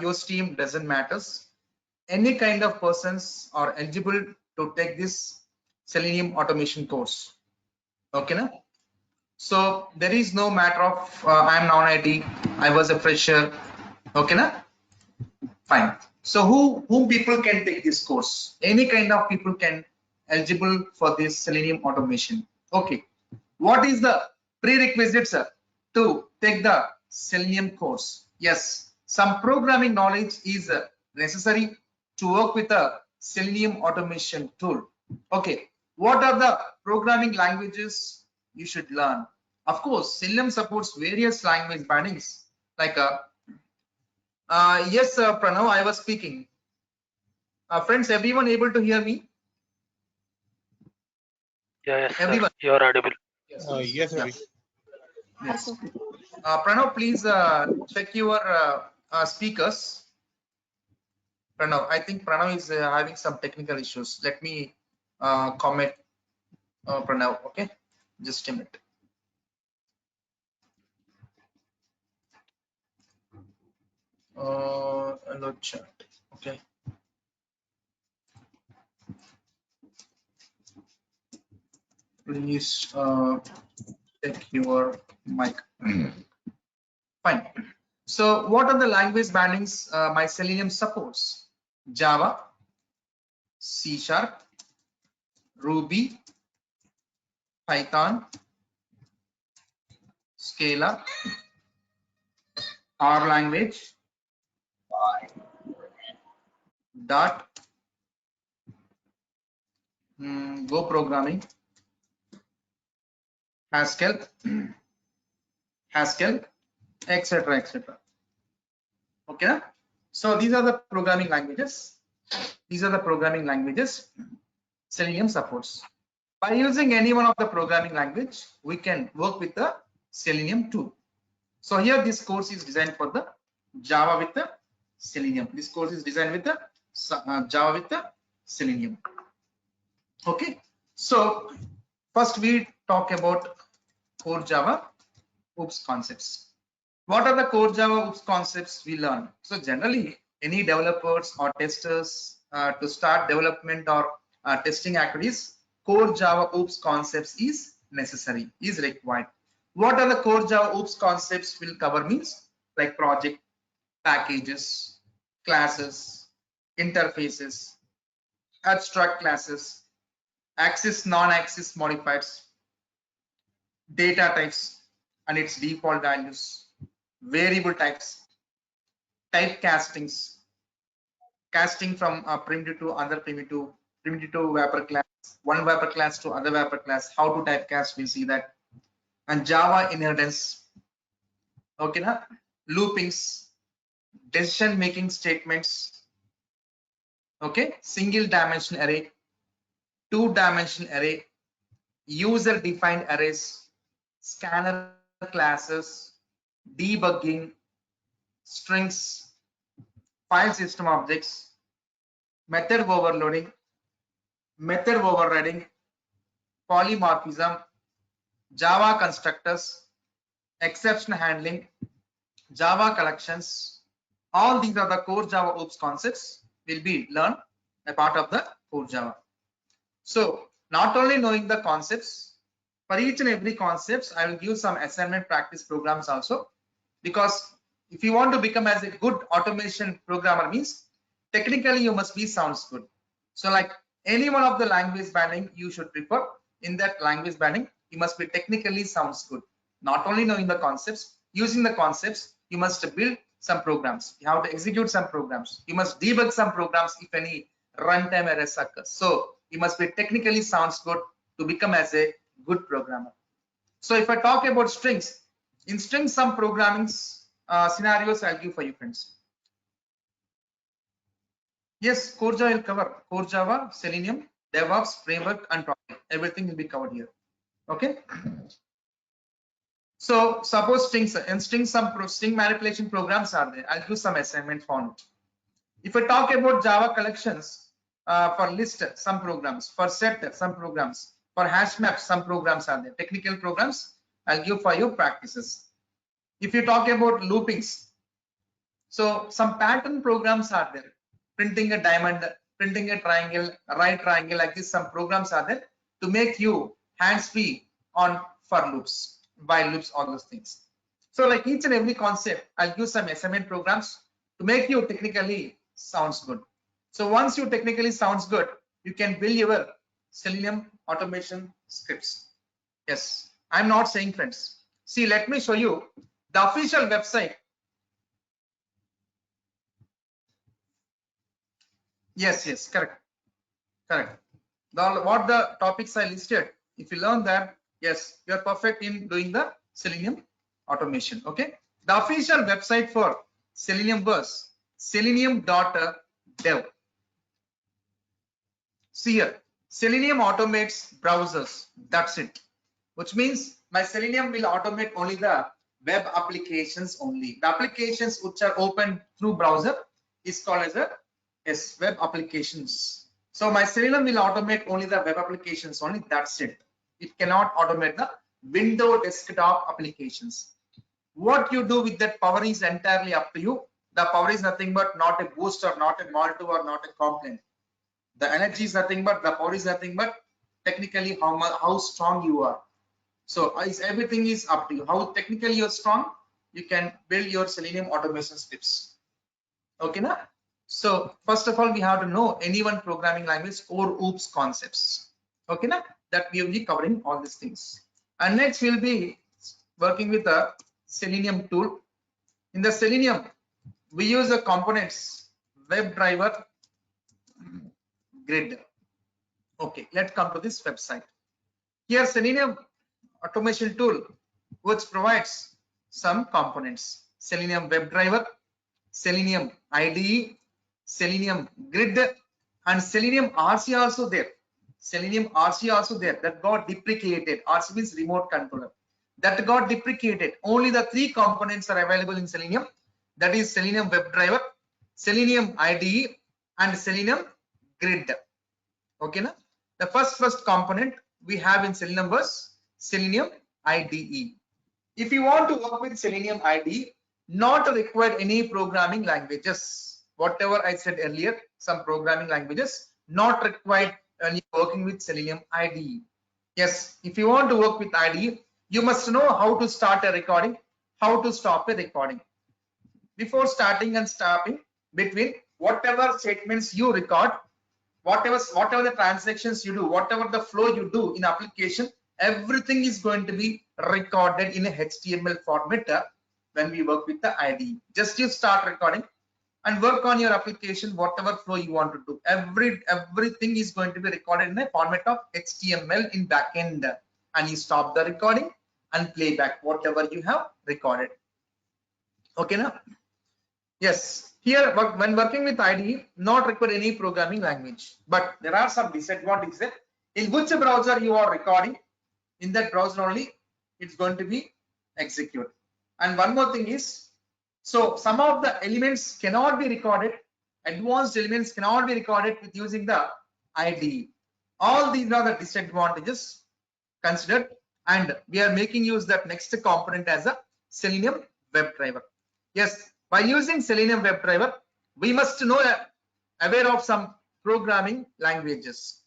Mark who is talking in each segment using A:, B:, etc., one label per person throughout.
A: your stream doesn't matters. Any kind of persons are eligible to take this Selenium automation course. Okay, na? So there is no matter of I am non-IT, I was a fresher. Okay, na? Fine. So whom people can take this course? Any kind of people can eligible for this Selenium automation. Okay. What is the prerequisites to take the Selenium course? Yes, some programming knowledge is necessary to work with a Selenium automation tool. Okay. What are the programming languages you should learn? Of course, Selenium supports various language bindings like yes, Pranav, I was speaking. Friends, everyone able to hear me?
B: Yes,
A: everyone.
B: You are audible.
C: Yes, Ravi.
A: Yes. Pranav, please check your speakers. Pranav, I think Pranav is having some technical issues. Let me comment Pranav. Okay, just a minute. Hello chat. Okay. Please check your mic. Fine. So what are the language bindings my Selenium supports? Java, C#, Ruby, Python, Scala, R language, Dart, Go programming, Haskell, etc., etc. Okay. So these are the programming languages. These are the programming languages Selenium supports. By using any one of the programming language, we can work with the Selenium tool. So here this course is designed for the Java with the Selenium. This course is designed with the Java with the Selenium. Okay. So first we talk about core Java OOPS concepts. What are the core Java OOPS concepts we learn? So generally, any developers or testers to start development or testing activities, core Java OOPS concepts is necessary, is required. What are the core Java OOPS concepts will cover means like project, packages, classes, interfaces, abstract classes, access, non-access modifiers, data types and its default values, variable types, type castings, casting from a primitive to other primitive to wrapper class, one wrapper class to other wrapper class, how to typecast, we'll see that, and Java inheritance, okay, na? Loopings, decision making statements, okay, single dimension array, two dimension array, user defined arrays, scanner classes, debugging, strings, file system objects, method overloading, method overriding, polymorphism, Java constructors, exception handling, Java collections. All these are the core Java OOPS concepts will be learned a part of the core Java. So not only knowing the concepts, for each and every concepts, I will give some assignment practice programs also, because if you want to become as a good automation programmer means technically you must be sounds good. So like any one of the language banding you should prefer, in that language banding you must be technically sounds good. Not only knowing the concepts, using the concepts, you must build some programs, you have to execute some programs, you must debug some programs if any runtime errors occurs. So you must be technically sounds good to become as a good programmer. So if I talk about strings, in strings some programming scenarios I'll give for you friends. Yes, core Java will cover core Java, Selenium, DevOps, framework and project. Everything will be covered here. Okay. So suppose strings and strings, some string manipulation programs are there. I'll give some assignments on it. If I talk about Java collections, for list some programs, for set some programs, for hash maps some programs are there. Technical programs I'll give for you practices. If you talk about loopings, So some pattern programs are there, printing a diamond, printing a triangle, a right triangle, like this. Some programs are there to make you hands-free on for loops, while loops, all those things. So like each and every concept, I'll use some assignment programs to make you technically sounds good. So once you technically sounds good, you can build your Selenium automation scripts. Yes, I'm not saying friends. See, let me show you the official website. Yes, correct. What the topics I listed, if you learn that, yes, you are perfect in doing the Selenium automation. Okay, the official website for Selenium was selenium.dev. See here, Selenium automates browsers. That's it. Which means my Selenium will automate only the web applications only. The applications which are open through browser is called as a web applications. So my Selenium will automate only the web applications only. That's it. It cannot automate the window desktop applications. What you do with that power is entirely up to you. The power is nothing but not a boost or not a Malto or not a complaint. The energy is nothing but, the power is nothing but technically how strong you are. So everything is up to you. How technically you're strong, you can build your Selenium automation scripts. Okay, now. So first of all, we have to know any one programming language or OOPS concepts. Okay, now that we will be covering all these things. And next we'll be working with a Selenium tool. In the Selenium, we use the components WebDriver, Grid. Okay, let's come to this website. Here, Selenium automation tool, which provides some components: Selenium WebDriver, Selenium IDE, Selenium Grid, and Selenium RC also there. Selenium RC also there. That got deprecated. RC means remote controller. That got deprecated. Only the 3 components are available in Selenium. That is Selenium WebDriver, Selenium IDE, and Selenium Grid. Okay, now the first component we have in Selenium was Selenium IDE. If you want to work with Selenium IDE, not require any programming languages. Whatever I said earlier, some programming languages not required when you working with Selenium IDE. Yes, if you want to work with IDE, you must know how to start a recording, how to stop a recording. Before starting and stopping, between whatever statements you record, whatever the transactions you do, whatever the flow you do in application, everything is going to be recorded in a HTML format when we work with the IDE. Just you start recording and work on your application, whatever flow you want to do. Everything is going to be recorded in a format of HTML in backend, and you stop the recording and play back whatever you have recorded. Okay, now. Yes, here when working with IDE, not require any programming language, but there are some disadvantages. In which browser you are recording, in that browser only it's going to be executed. And one more thing is, so some of the elements cannot be recorded, advanced elements cannot be recorded with using the IDE. All these are the disadvantages considered, and we are making use that next component as a Selenium WebDriver. Yes, by using Selenium WebDriver, we must know aware of some programming languages.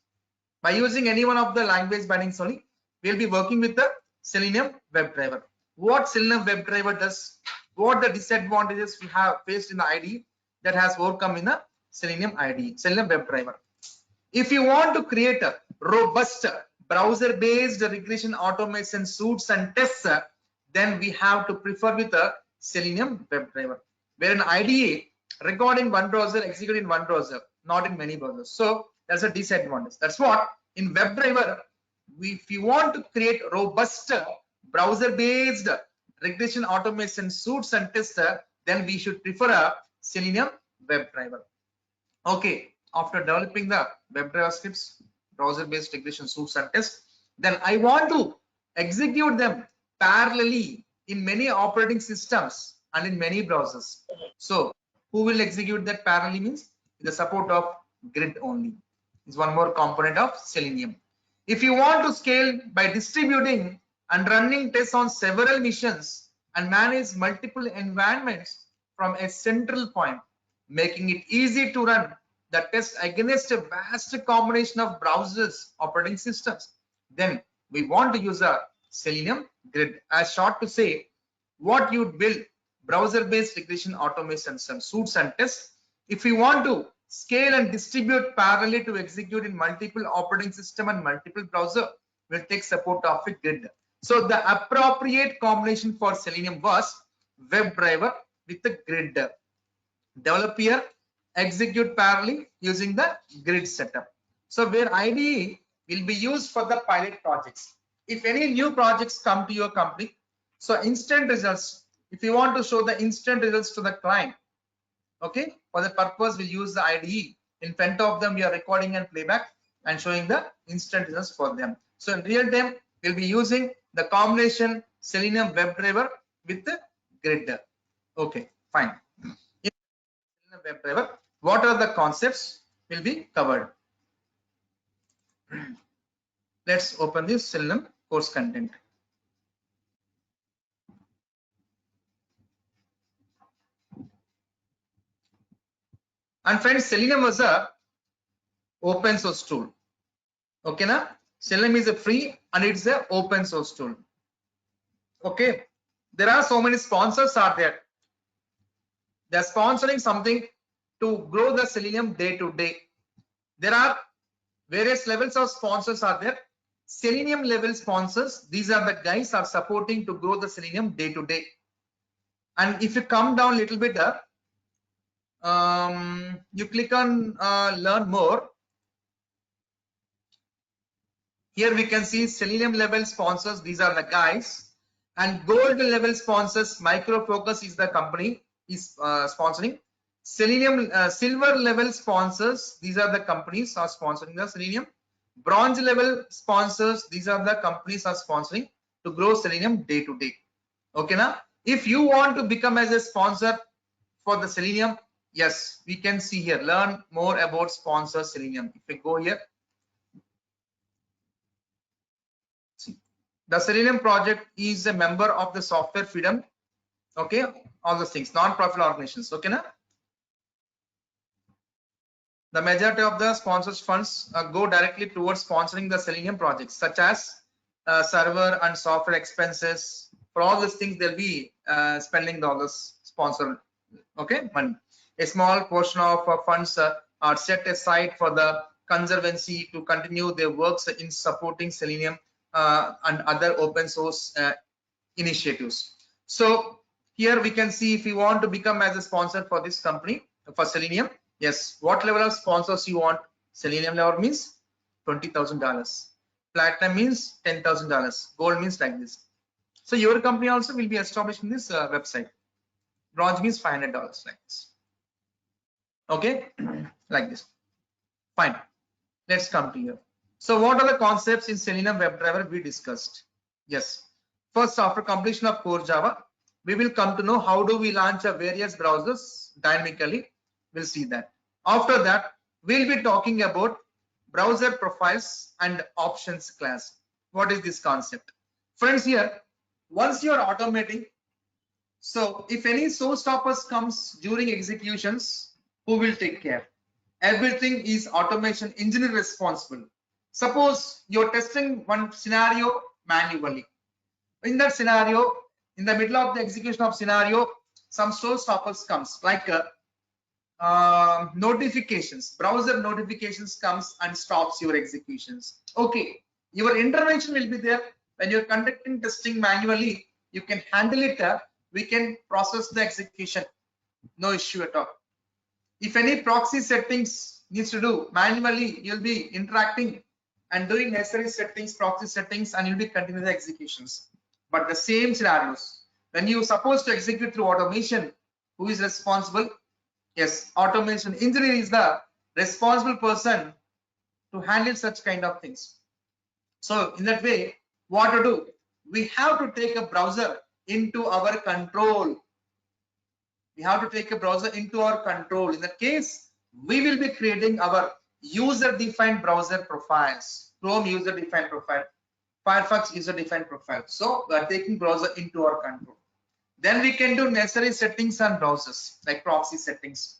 A: By using any one of the language bindings only, we'll be working with the Selenium WebDriver. What Selenium WebDriver does, what the disadvantages we have faced in the IDE that has overcome in the Selenium IDE, Selenium WebDriver. If you want to create a robust browser-based regression automation suites and tests, then we have to prefer with the Selenium WebDriver, where an IDE record in one browser, execute in one browser, not in many browsers. So that's a disadvantage. That's what in WebDriver, if you want to create robust browser-based regression automation suites and tests, then we should prefer a Selenium WebDriver. Okay, after developing the WebDriver scripts, browser-based regression suites and tests, then I want to execute them parallelly in many operating systems and in many browsers. So who will execute that parallelly means the support of Grid only is one more component of Selenium. If you want to scale by distributing and running tests on several missions and manage multiple environments from a central point, making it easy to run the test against a vast combination of browsers, operating systems. Then we want to use a Selenium Grid, as short to say what you build browser-based regression automation suits and tests. If we want to scale and distribute parallelly to execute in multiple operating system and multiple browser, will take support of a grid. So the appropriate combination for Selenium was WebDriver with the grid. Develop here, execute parallelly using the grid setup. So where IDE will be used for the pilot projects. If any new projects come to your company, so instant results, if you want to show the instant results to the client, okay, for the purpose we'll use the IDE. In front of them we are recording and playback and showing the instant results for them. So in real time we'll be using the combination Selenium WebDriver with the grid. Okay, fine. In Selenium WebDriver, what are the concepts will be covered? Let's open this Selenium course content. And friends, Selenium was a open source tool. Okay, na? Selenium is a free and it's a open source tool. Okay, there are so many sponsors are there. They are sponsoring something to grow the Selenium day to day. There are various levels of sponsors are there. Selenium level sponsors, these are the guys are supporting to grow the Selenium day to day. And if you come down a little bit, you click on learn more. Here we can see Selenium level sponsors, these are the guys, and gold level sponsors, Micro Focus is the company is sponsoring. Selenium silver level sponsors, these are the companies are sponsoring the Selenium. Bronze level sponsors, these are the companies are sponsoring to grow Selenium day to day. Okay, now if you want to become as a sponsor for the Selenium, yes, we can see here, learn more about sponsor Selenium. If we go here, see, the Selenium project is a member of the Software Freedom. Okay, all those things, non-profit organizations. Okay, now the majority of the sponsors funds go directly towards sponsoring the Selenium projects, such as server and software expenses. For all these things, they'll be spending all this sponsor, okay, money. A small portion of funds are set aside for the conservancy to continue their works in supporting Selenium and other open source initiatives. So here we can see if you want to become as a sponsor for this company for Selenium, yes, what level of sponsors you want? Selenium level means $20,000. Platinum means $10,000. Gold means like this. So your company also will be established in this website. Bronze means $500 like this. Okay, like this. Fine. Let's come to here. So what are the concepts in Selenium WebDriver we discussed? Yes. First, after completion of core Java, we will come to know how do we launch various browsers dynamically. We'll see that. After that, we'll be talking about browser profiles and options class. What is this concept? Friends, here, once you are automating, so if any showstoppers comes during executions, who will take care? Everything is automation engineer responsible. Suppose you're testing one scenario manually. In that scenario, in the middle of the execution of scenario, some showstoppers comes like notifications, browser notifications comes and stops your executions. Okay, your intervention will be there. When you're conducting testing manually, you can handle it. We can process the execution, no issue at all. If any proxy settings needs to do manually, you'll be interacting and doing necessary settings, proxy settings, and you'll be continuing the executions. But the same scenarios, when you're supposed to execute through automation, who is responsible? Yes, automation engineer is the responsible person to handle such kind of things. So in that way, what to do? We have to take a browser into our control. We have to take a browser into our control. In that case, we will be creating our user-defined browser profiles. Chrome user-defined profile, Firefox user-defined profile. So we are taking browser into our control. Then we can do necessary settings on browsers like proxy settings,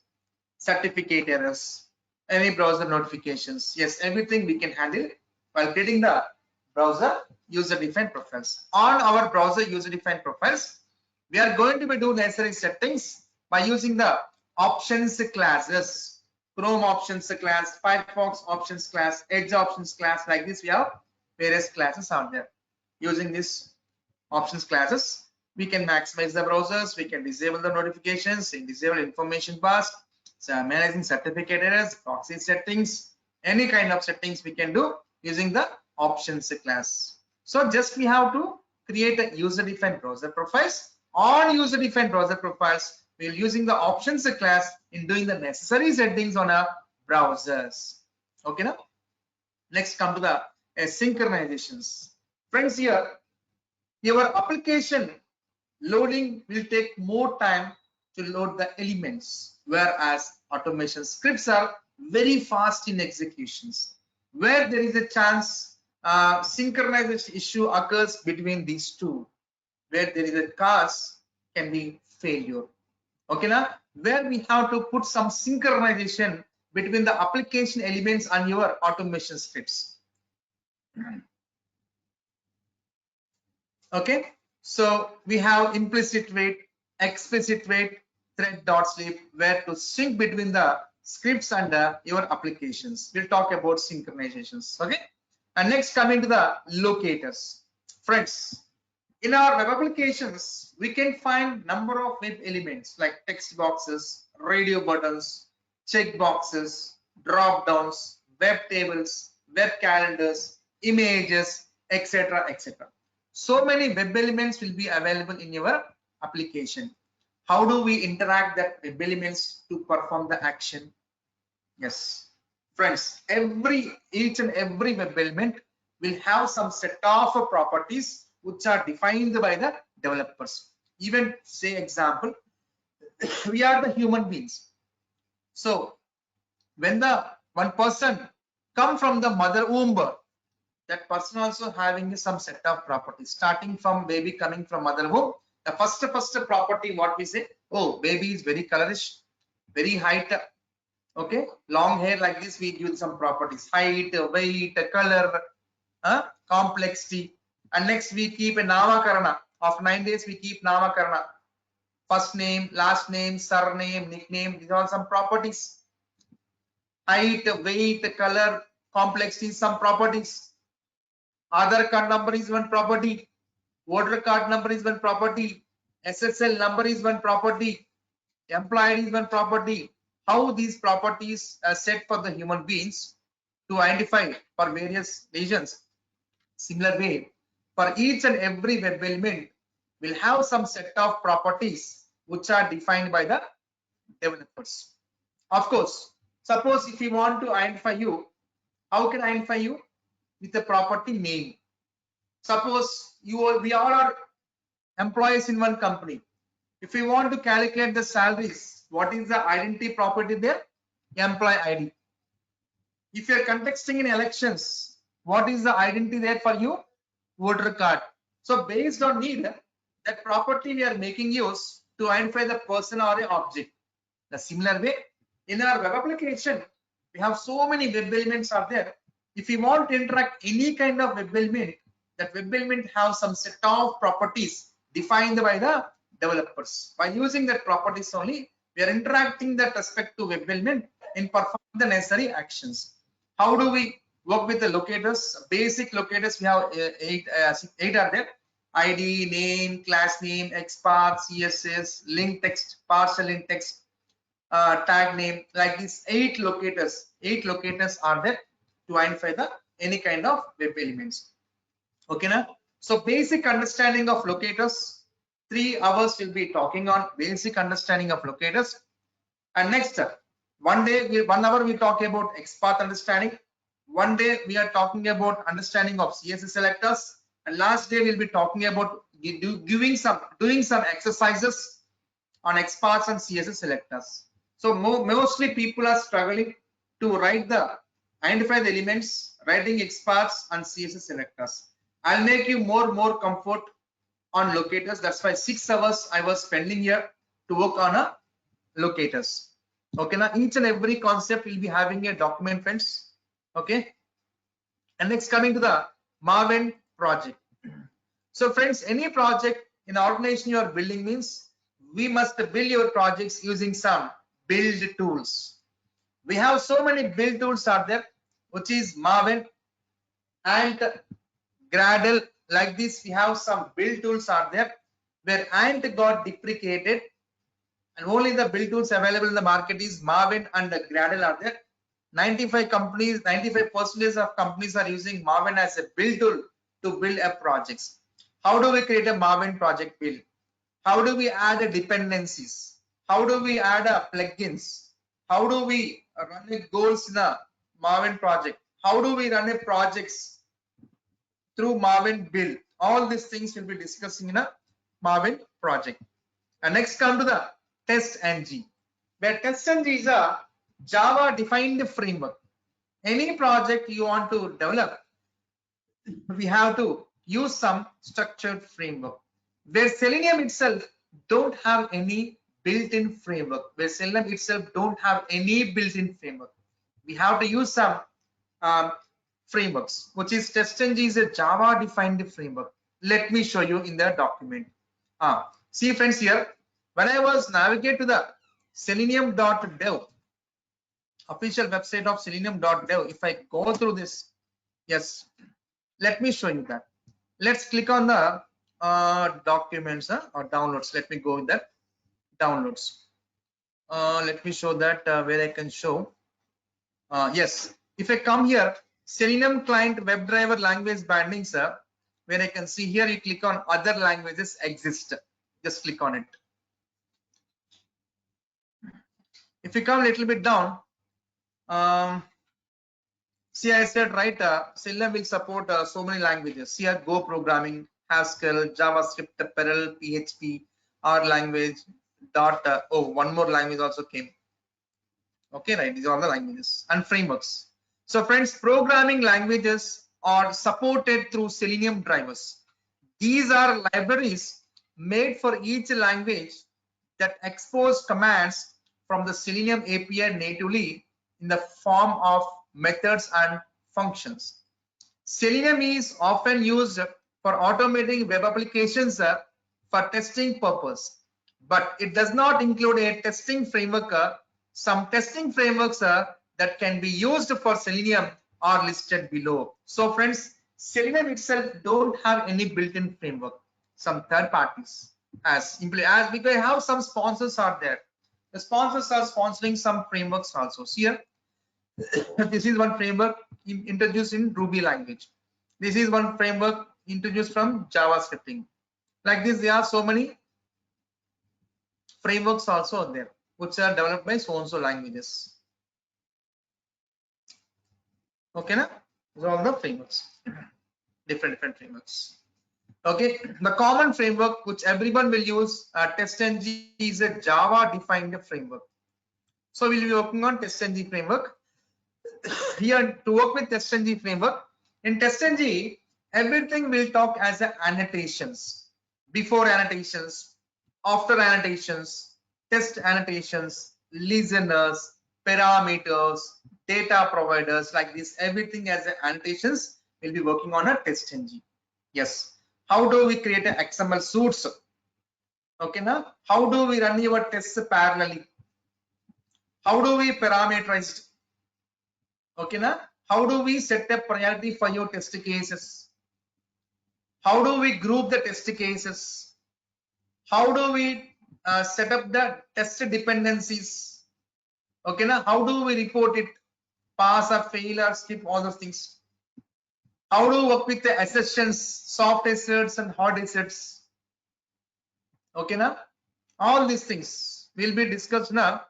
A: certificate errors, any browser notifications. Yes, everything we can handle while creating the browser user-defined profiles. On our browser user-defined profiles, we are going to be doing necessary settings by using the options classes, Chrome options class, Firefox options class, Edge options class. Like this, we have various classes out there. Using these options classes, we can maximize the browsers, we can disable the notifications, disable information pass, so managing certificate errors, proxy settings, any kind of settings we can do using the options class. So just we have to create a user-defined browser profiles. On user-defined browser profiles, we're using the options class in doing the necessary settings on our browsers. Okay, now next come to the synchronizations. Friends, here your application loading will take more time to load the elements, whereas automation scripts are very fast in executions. Where there is a chance synchronization issue occurs between these two, where there is a cause can be failure. Okay, now where we have to put some synchronization between the application elements and your automation scripts. Okay, so we have implicit wait, explicit wait, thread.sleep, where to sync between the scripts and your applications. We'll talk about synchronizations. Okay, and next coming to the locators. Friends, in our web applications, we can find number of web elements like text boxes, radio buttons, check boxes, drop downs, web tables, web calendars, images, etc., etc. So many web elements will be available in your application. How do we interact that web elements to perform the action? Yes, friends, each and every web element will have some set of properties which are defined by the developers. Even say example, we are the human beings. So when the one person come from the mother womb, that person also having some set of properties. Starting from baby coming from mother womb, the first property what we say, oh, baby is very colorish, very height, okay, long hair. Like this we give some properties, height, weight, color, complexity. And next we keep a namakarana. After 9 days we keep namakarana, first name, last name, surname, nickname. These are some properties. Height, weight, color, complexity, some properties. Aadhaar card number is one property, voter card number is one property, SSL number is one property, employee is one property. How these properties are set for the human beings to identify for various regions. Similar way, for each and every web element will have some set of properties which are defined by the developers. Of course, suppose if we want to identify you, how can I identify you? With the property name. Suppose we all are employees in one company. If we want to calculate the salaries, what is the identity property there? Employee ID. If you are contesting in elections, what is the identity there for you? Voter card. So based on need, that property we are making use to identify the person or an object. The similar way, in our web application, we have so many web elements are there. If you want to interact any kind of web element, that web element have some set of properties defined by the developers. By using that properties only, we are interacting that respect to web element in performing the necessary actions. How do we work with the locators? Basic locators we have eight are there: ID, name, class name, XPath, CSS, link text, partial link text, tag name. Like these 8 locators. 8 locators are there to identify the any kind of web elements. Okay, now so basic understanding of locators, 3 hours will be talking on basic understanding of locators. And next 1 hour we talk about XPath understanding, 1 day we are talking about understanding of CSS selectors, and last day we'll be talking about doing some exercises on XPaths and CSS selectors. So mostly people are struggling to identify the elements, writing XPaths and CSS selectors. I'll make you more comfort on locators. That's why 6 hours I was spending here to work on a locators. Okay, now each and every concept will be having a document, friends. Okay, and next coming to the Maven project. So friends, any project in organization you are building means we must build your projects using some build tools. We have so many build tools are there, which is Maven and Gradle. Like this, we have some build tools are there where Ant got deprecated, and only the build tools available in the market is Maven and Gradle are there. 95% of companies are using Maven as a build tool to build a projects. How do we create a Maven project build? How do we add a dependencies? How do we add a plugins? How do we run a goals in a Maven project? How do we run a projects through Maven build? All these things we'll be discussing in a Maven project. And next come to the TestNG, where TestNG is a Java defined framework. Any project you want to develop, we have to use some structured framework. Where Selenium itself don't have any built-in framework. Where Selenium itself don't have any built-in framework. We have to use some frameworks, which is TestNG is a Java defined framework. Let me show you in the document. See friends, here when I was navigate to the selenium.dev, official website of selenium.dev, if I go through this, yes, let me show you that. Let's click on the documents or downloads. Let me go with that downloads. Let me show that where I can show. Yes, if I come here, Selenium client WebDriver language bandings, where I can see here, you click on other languages exist. Just click on it. If you come a little bit down, see, I said right, Selenium will support so many languages. Here, Go programming, Haskell, JavaScript, Perl, PHP, R language, one more language also came. Okay, right, these are all the languages and frameworks. So friends, programming languages are supported through Selenium drivers. These are libraries made for each language that expose commands from the Selenium API natively in the form of methods and functions. Selenium is often used for automating web applications for testing purpose, but it does not include a testing framework. Some testing frameworks that can be used for Selenium are listed below. So friends, Selenium itself don't have any built-in framework. Some third parties as because I have some sponsors are there. The sponsors are sponsoring some frameworks also. See here, this is one framework introduced in Ruby language. This is one framework introduced from JavaScripting. Like this, there are so many frameworks also there, which are developed by so-and-so languages. Okay, na? These are all the frameworks, different frameworks. Okay, the common framework which everyone will use, TestNG is a Java defined framework. So we'll be working on TestNG framework. Here to work with TestNG framework, in TestNG, everything will talk as annotations, before annotations, after annotations, test annotations, listeners, parameters, data providers, like this, everything as annotations will be working on a TestNG. Yes. How do we create an XML suits? Okay, now how do we run your tests parallelly? How do we parameterize? Okay, now how do we set a priority for your test cases? How do we group the test cases? How do we set up the test dependencies? Okay, now how do we report it? Pass or fail or skip, all those things. How do you work with the assertions, soft asserts and hard asserts? Okay, now all these things will be discussed now.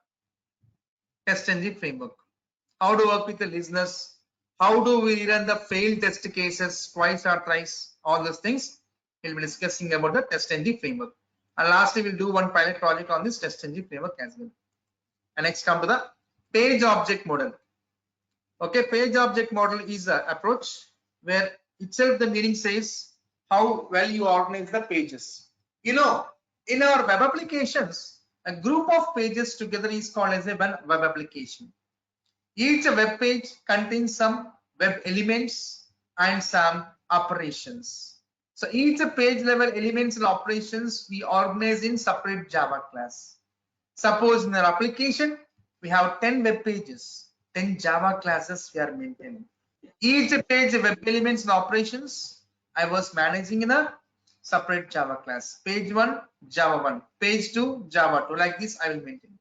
A: TestNG framework. How to work with the listeners? How do we run the failed test cases twice or thrice? All those things we'll be discussing about the TestNG framework. And lastly, we'll do one pilot project on this TestNG framework as well. And next, come to the page object model. Okay, page object model is an approach where itself the meaning says how well you organize the pages. You know, in our web applications, a group of pages together is called as a web application. Each web page contains some web elements and some operations. So each page level elements and operations we organize in separate Java class. Suppose in our application, we have 10 web pages, 10 Java classes we are maintaining. Each page web elements and operations I was managing in a separate Java class. Page 1, Java 1, page 2, Java 2, like this I will maintain.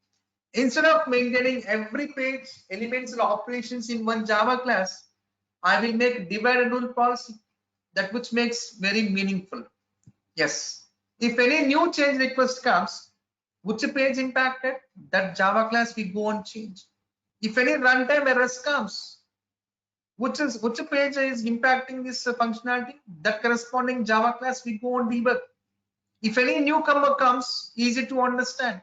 A: Instead of maintaining every page elements and operations in one Java class, I will make divide and rule policy, that which makes very meaningful. Yes, if any new change request comes, which page impacted, that Java class we go and change. If any runtime errors comes, which page is impacting this functionality, that corresponding Java class we go and debug. If any newcomer comes, easy to understand.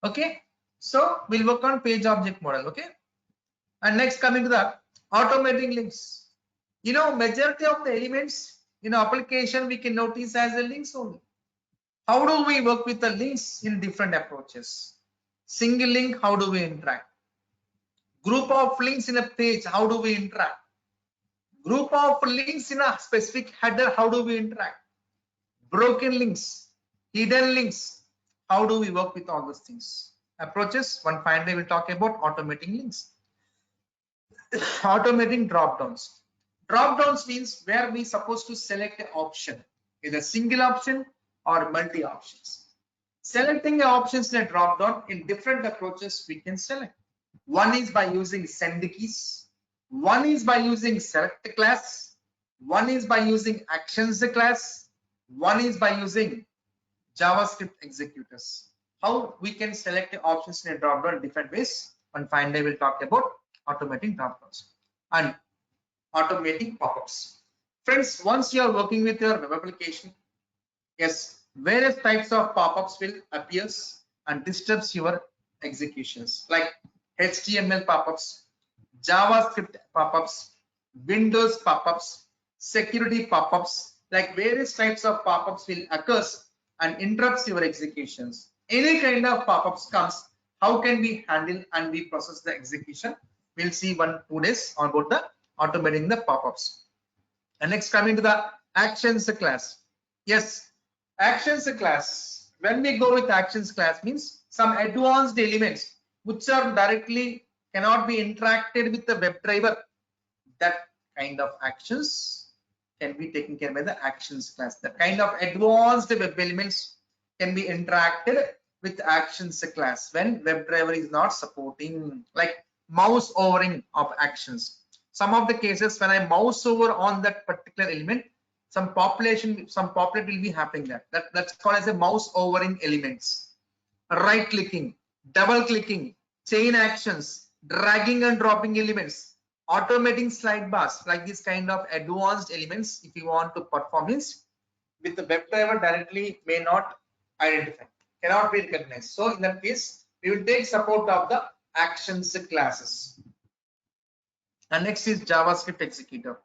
A: Okay, so we'll work on page object model. Okay, and next coming to the automating links. You know, majority of the elements in application we can notice as a links only. How do we work with the links in different approaches? Single link, how do we interact? Group of links in a page, how do we interact? Group of links in a specific header, how do we interact? Broken links, hidden links, how do we work with all those things? Approaches, one fine day we'll talk about automating links. Automating dropdowns. Dropdowns means where we supposed to select an option, either single option or multi options. Selecting the options in a dropdown in different approaches we can select. One is by using send keys, one is by using select class, one is by using actions class, one is by using JavaScript executors. How we can select the options in a dropdown in different ways. One fine day we'll talk about automating dropdowns and automating pop-ups. Friends, once you are working with your web application, yes, various types of pop-ups will appear and disturbs your executions, like HTML pop-ups, JavaScript pop-ups, Windows pop-ups, security pop-ups, like various types of pop-ups will occur and interrupts your executions. Any kind of pop-ups comes, how can we handle and we process the execution? We'll see 1-2 days on about the automating the pop-ups. And next, coming to the actions class. Yes, actions class. When we go with actions class means some advanced elements which are directly cannot be interacted with the WebDriver. That kind of actions can be taken care by the actions class. The kind of advanced web elements can be interacted with actions class when WebDriver is not supporting, like mouse overing of actions. Some of the cases when I mouse over on that particular element, some populate will be happening there. That's called as a mouse overing elements. Right clicking, double clicking, chain actions, dragging and dropping elements, automating slide bars, like this kind of advanced elements if you want to perform is with the WebDriver directly may not identify, cannot be recognized. So in that case, we will take support of the actions classes. And next is JavaScript executor.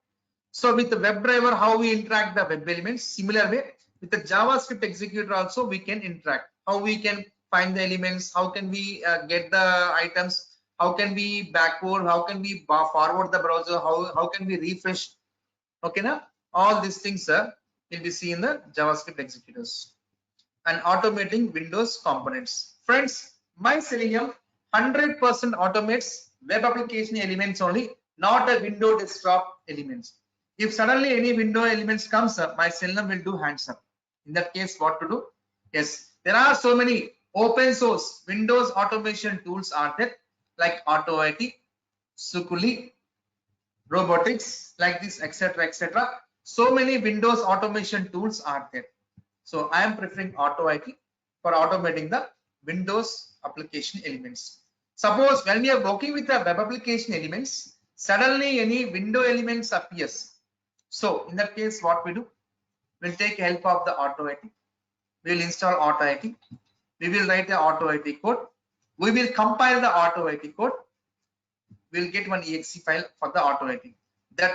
A: So with the WebDriver, how we interact the web elements, similar way with the JavaScript executor also we can interact. How we can find the elements, how can we get the items, how can we backward, how can we forward the browser, how can we refresh. Okay, now all these things will be seen in the JavaScript executors. And automating Windows components. Friends, my Selenium 100% automates web application elements only, not a window desktop elements. If suddenly any window elements comes up, my Selenium will do hands up. In that case, what to do? Yes, there are so many open source Windows automation tools are there, like AutoIT, Sukuli, robotics, like this, etc., etc. So many Windows automation tools are there. So I am preferring AutoIT for automating the Windows application elements. Suppose when we are working with the web application elements, suddenly any window elements appears. So in that case, what we do? We'll take help of the AutoIT. We will install AutoIT. We will write the AutoIT code. We will compile the AutoIT code. We'll get one exe file for the AutoIT. That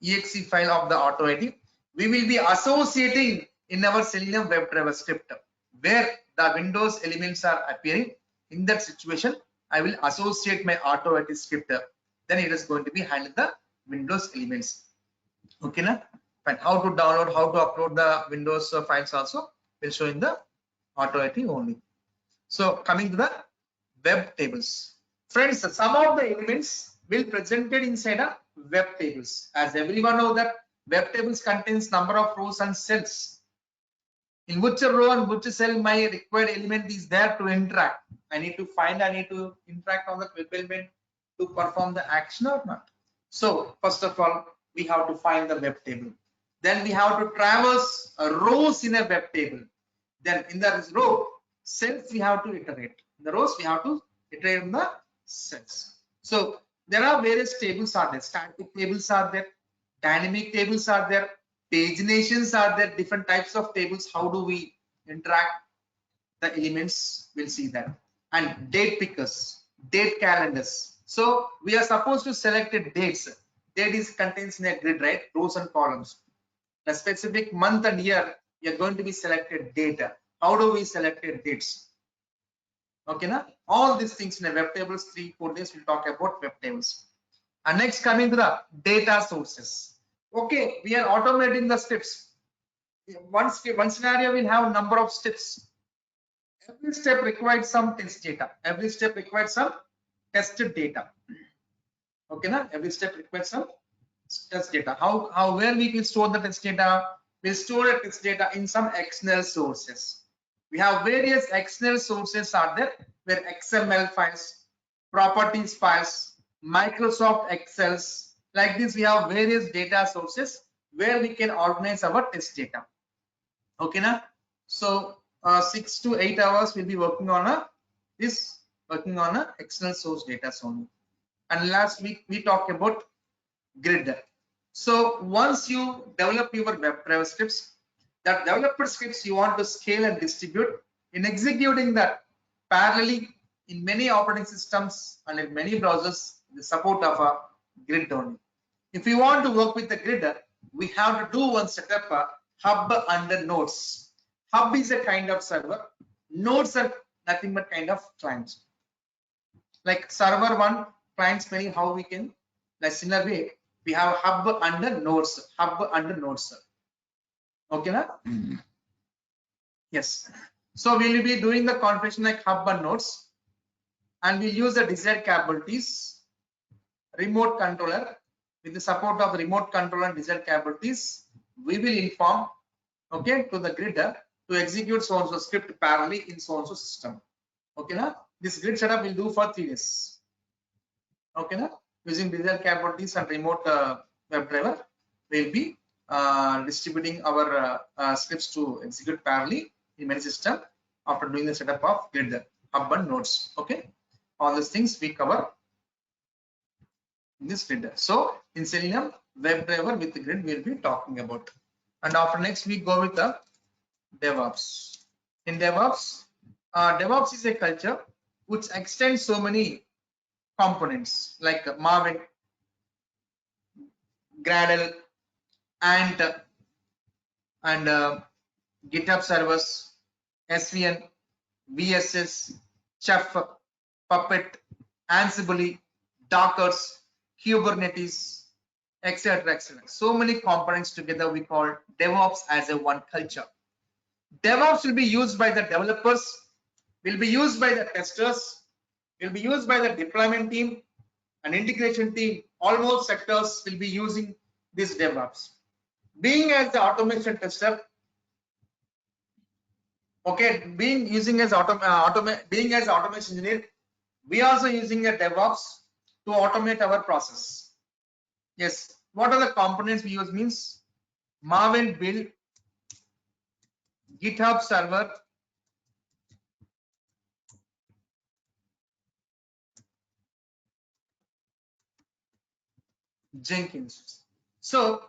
A: exe file of the AutoIT we will be associating in our Selenium WebDriver script where the Windows elements are appearing. In that situation, I will associate my auto IT script. Then it is going to be handle the Windows elements. Okay, na? Fine. How to download, how to upload the Windows files also will show in the auto IT only. So coming to the web tables, friends, some of the elements will presented inside a web tables. As everyone know that web tables contains number of rows and cells. In which row and which cell my required element is there to interact. I need to find, I need to interact on the web element to perform the action or not. So first of all, we have to find the web table. Then we have to traverse rows in a web table. Then in the row, cells we have to iterate. In the rows we have to iterate in the cells. So there are various tables are there. Static tables are there. Dynamic tables are there. Paginations are there. Different types of tables. How do we interact the elements? We'll see that. And date pickers, date calendars. So we are supposed to select a dates. Date is contains in a grid, right? Rows and columns. The specific month and year, we are going to be selected data. How do we select dates? Okay, na? All these things in a web tables, 3-4 days we'll talk about web tables. And next coming to the data sources. Okay, we are automating the steps. One scenario will have a number of steps. Every step requires some test data. Every step requires some tested data. Okay, na? Every step requires some test data. Where we can store the test data? We'll store the test data in some external sources. We have various external sources are there where XML files, properties files, Microsoft Excels. Like this, we have various data sources where we can organize our test data. Okay, na? So 6 to 8 hours we'll be working on a external source data only. And last week we talked about grid. So once you develop your WebDriver scripts, that developer scripts you want to scale and distribute, in executing that parallelly in many operating systems and in many browsers, the support of a grid only. If we want to work with the grid, we have to do one setup, hub under nodes. Hub is a kind of server. Nodes are nothing but kind of clients. Like server one, clients many, how we can, like similar way, we have hub under nodes. Okay, na? Yes. So we will be doing the configuration like hub and nodes, and we'll use the desired capabilities, remote controller. With the support of the remote controller and desired capabilities, we will inform, okay, to the grid to execute so and so script parallelly in so and so system. Okay, na? This grid setup will do for 3 days. Okay, na? Using desired capabilities and remote WebDriver, we'll be distributing our scripts to execute parallelly in many systems after doing the setup of grid, hub and nodes. Okay, all these things we cover in this grid. So in Selenium WebDriver with the grid we'll be talking about. And after next we go with the DevOps. In DevOps, DevOps is a culture which extends so many components like Maven, Gradle, and GitHub servers, SVN, VSS, Chef, Puppet, Ansible, Dockers, Kubernetes, etc., etc. So many components together we call DevOps as a one culture. DevOps will be used by the developers, will be used by the testers, will be used by the deployment team and integration team. Almost sectors will be using this DevOps. Being as the automation tester, okay, being as automation engineer, we also using a DevOps to automate our process. Yes, what are the components we use means Maven build, GitHub server, Jenkins. So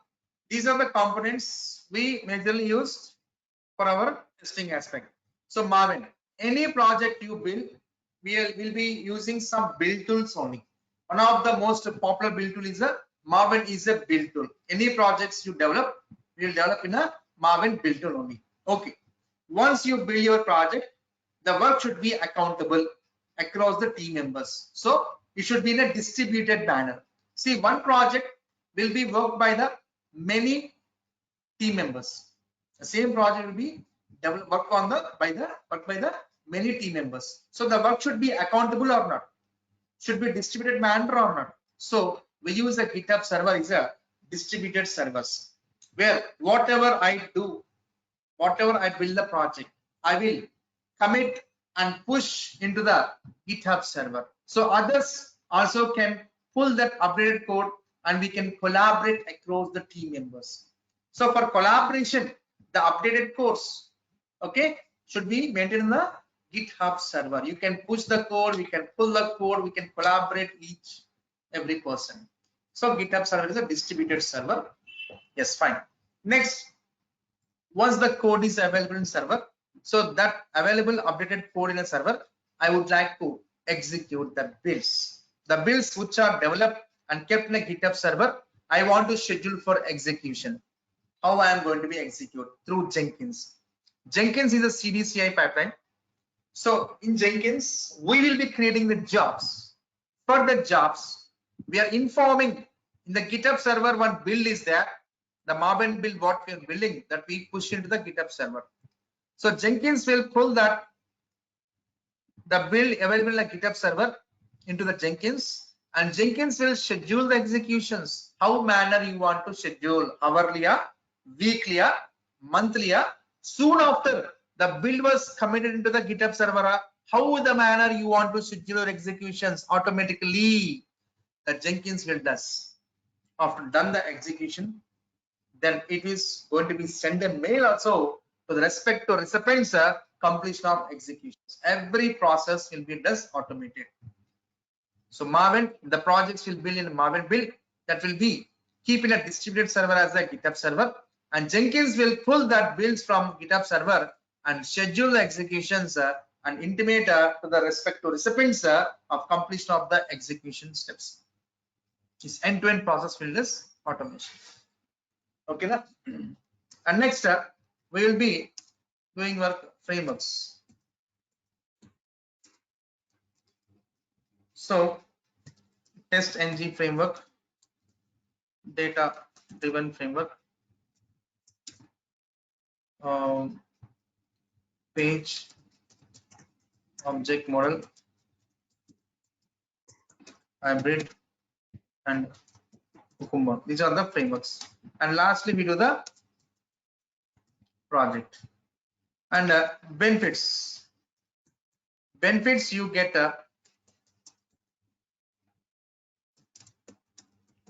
A: these are the components we majorly use for our testing aspect. So Maven, any project you build, we will be using some build tools only. One of the most popular build tool is a Maven is a build tool. Any projects you develop, we will develop in a Maven build tool only. Okay. Once you build your project, the work should be accountable across the team members. So it should be in a distributed manner. See, one project will be worked by the many team members. The same project will be worked by the many team members. So the work should be accountable or not, should be distributed manner or not. So we use a GitHub server is a distributed servers, where whatever I do, whatever I build the project, I will commit and push into the GitHub server. So others also can pull that updated code and we can collaborate across the team members. So for collaboration, the updated codes, okay, should be maintained in the GitHub server. You can push the code, we can pull the code, we can collaborate every person. So GitHub server is a distributed server. Yes, fine. Next, once the code is available in server, so that available updated code in a server, I would like to execute the builds. The builds which are developed and kept in a GitHub server, I want to schedule for execution. How I am going to be execute? Through Jenkins. Jenkins is a CI/CD pipeline. So in Jenkins, we will be creating the jobs. For the jobs, we are informing in the GitHub server one build is there. The Maven build what we are building, that we push into the GitHub server. So Jenkins will pull that the build available in the GitHub server into the Jenkins, and Jenkins will schedule the executions. How manner you want to schedule, hourly, weekly, monthly. Soon after the build was committed into the GitHub server, how the manner you want to schedule your executions automatically, the Jenkins will does. After done the execution, then it is going to be send a mail also to the respective recipients completion of executions. Every process will be thus automated. So Maven, the projects will build in a Maven build that will be keep in a distributed server as a GitHub server, and Jenkins will pull that builds from GitHub server and schedule the executions and intimate to the respective recipients of completion of the execution steps. This end-to-end process will is automation. Okay, na? And next we will be doing work frameworks. So TestNG framework, data driven framework, page object model, hybrid, and Cucumber. These are the frameworks. And lastly, we do the project. And benefits. Benefits you get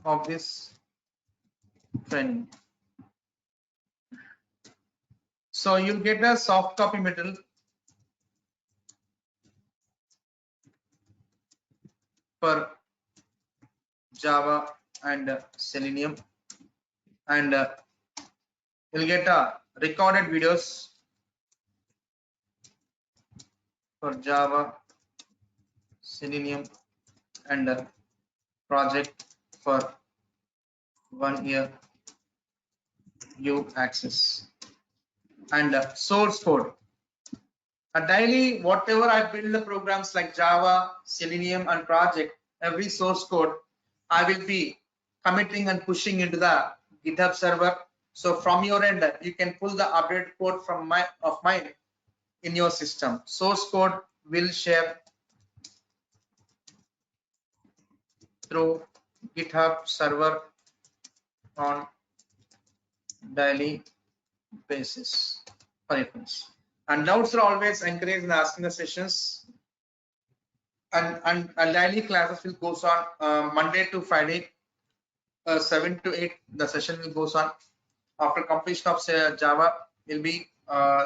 A: of this training. So you'll get a soft copy material for Java and Selenium, and you'll get recorded videos for Java, Selenium, and project for 1 year you access, and source code. Daily, whatever I build the programs like Java, Selenium, and project, every source code I will be committing and pushing into the GitHub server. So from your end, you can pull the updated code from mine in your system. Source code will share through GitHub server on daily basis for reference. And doubts are always encouraged in asking the sessions. And daily classes will goes on Monday to Friday, 7 to 8. The session will goes on. After completion of Java, we'll be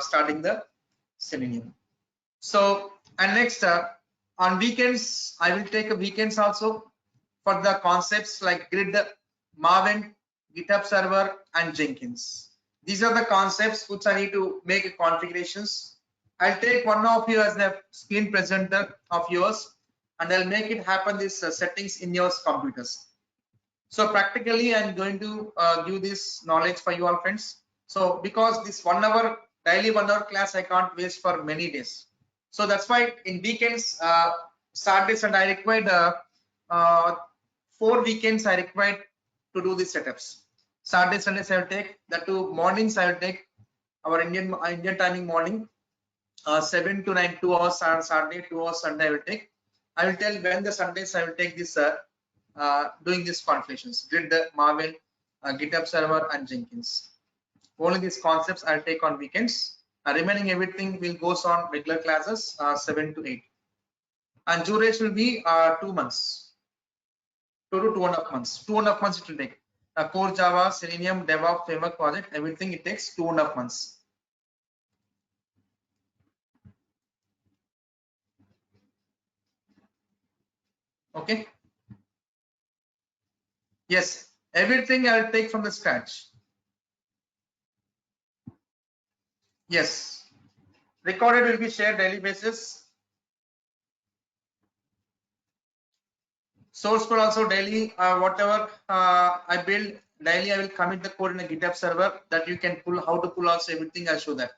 A: starting the Selenium. So, and next on weekends, I will take a weekends also for the concepts like Grid, Maven, GitHub server, and Jenkins. These are the concepts which I need to make configurations. I'll take one of you as the screen presenter of yours, and I'll make it happen these settings in your computers. So practically, I'm going to give this knowledge for you all, friends. So because this 1 hour daily 1 hour class, I can't waste for many days. So that's why in weekends, Saturdays, and I required 4 weekends. I required to do these setups. Saturday, Sundays I will take. The 2 mornings I will take our Indian timing morning. 7 to 9, 2 hours on Saturday, 2 hours Sunday I will take. I will tell when the Sundays I will take this doing these configurations, Grid, Maven, GitHub server, and Jenkins. Only these concepts I'll take on weekends. Remaining everything will goes on regular classes, 7 to 8. And duration will be 2 months, 2 to 2.5 months. 2.5 months it will take. Core Java, Selenium, DevOps framework project, everything it takes 2.5 months. Okay. Yes, everything I'll take from the scratch. Yes, recorded will be shared daily basis. Source code also daily. Whatever I build daily, I will commit the code in a GitHub server that you can pull. How to pull also everything I'll show that.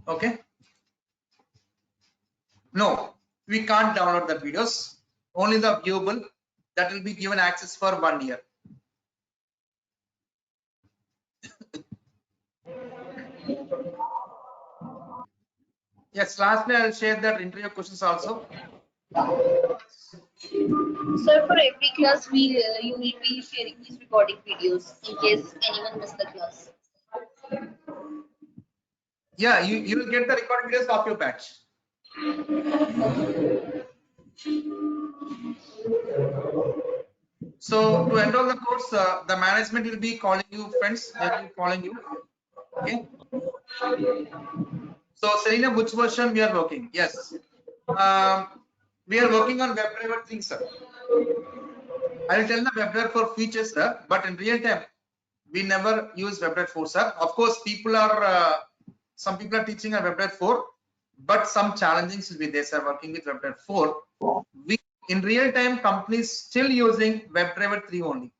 A: Okay. No, we can't download the videos. Only the viewable that will be given access for 1 year. Yes, lastly I'll share that interview questions also.
B: Sir, for every class, you will be sharing these recording videos in case anyone missed the class.
A: Yeah, you will get the recorded videos of your batch. So to enroll the course, the management will be calling you, friends. They will be calling you. Okay. So Selenium, which version we are working? Yes. We are working on WebDriver 3, sir. I will tell the WebDriver 4 features, sir, but in real time, we never use WebDriver 4, sir. Of course, some people are teaching on WebDriver 4, but some challenges will be there, sir, working with WebDriver 4. In real time, companies still using WebDriver 3 only.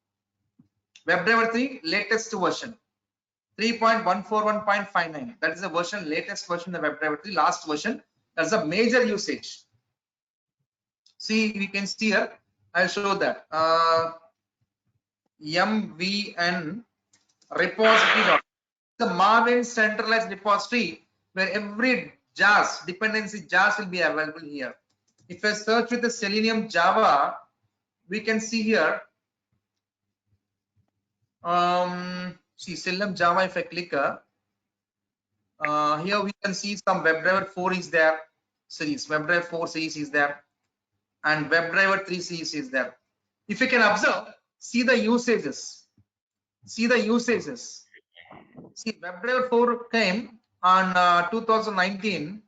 A: WebDriver 3 latest version 3.141.59. That is the version, latest version of WebDriver 3, last version. That's a major usage. See, we can see here. I'll show that. MVN repository. The Maven centralized repository where every JAS dependency JAS will be available here. If I search with the Selenium Java, we can see here. See Selenium Java. If I click here, we can see some WebDriver 4 is there. Series WebDriver 4 series is there, and WebDriver 3 series is there. If you can observe, see the usages. See the usages. See, WebDriver 4 came on 2019,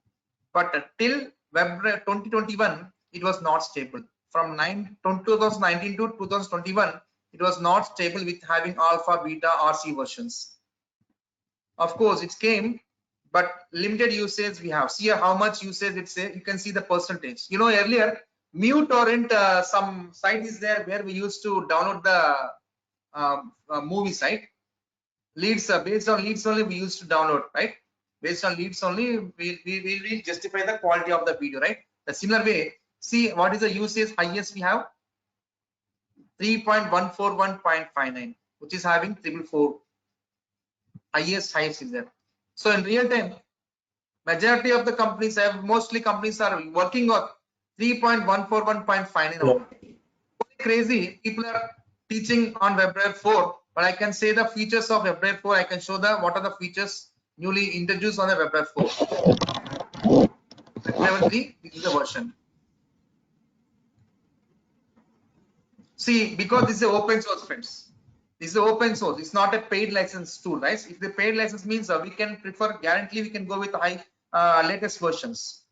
A: but till WebDriver 2021, it was not stable. From 2019 to 2021, it was not stable with having alpha, beta, RC versions. Of course, it came, but limited usage we have. See how much usage it's there. You can see the percentage. You know, earlier, MuteTorrent, some site is there where we used to download the movie site. Leads, based on leads only we used to download, right? Based on leads only, we justify the quality of the video, right? The similar way, see what is the usage highest we have? 3.141.59, which is having 444. Highest is there. So in real time, majority of the companies mostly companies are working on 3.141.59. Crazy, people are teaching on WebDriver 4, but I can say the features of WebDriver 4. I can show what are the features newly introduced on the WebDriver 4. WebDriver 3, this is the version. See, because this is open source, friends. This is open source. It's not a paid license tool, right? If the paid license means we can prefer guarantee, we can go with the high latest versions.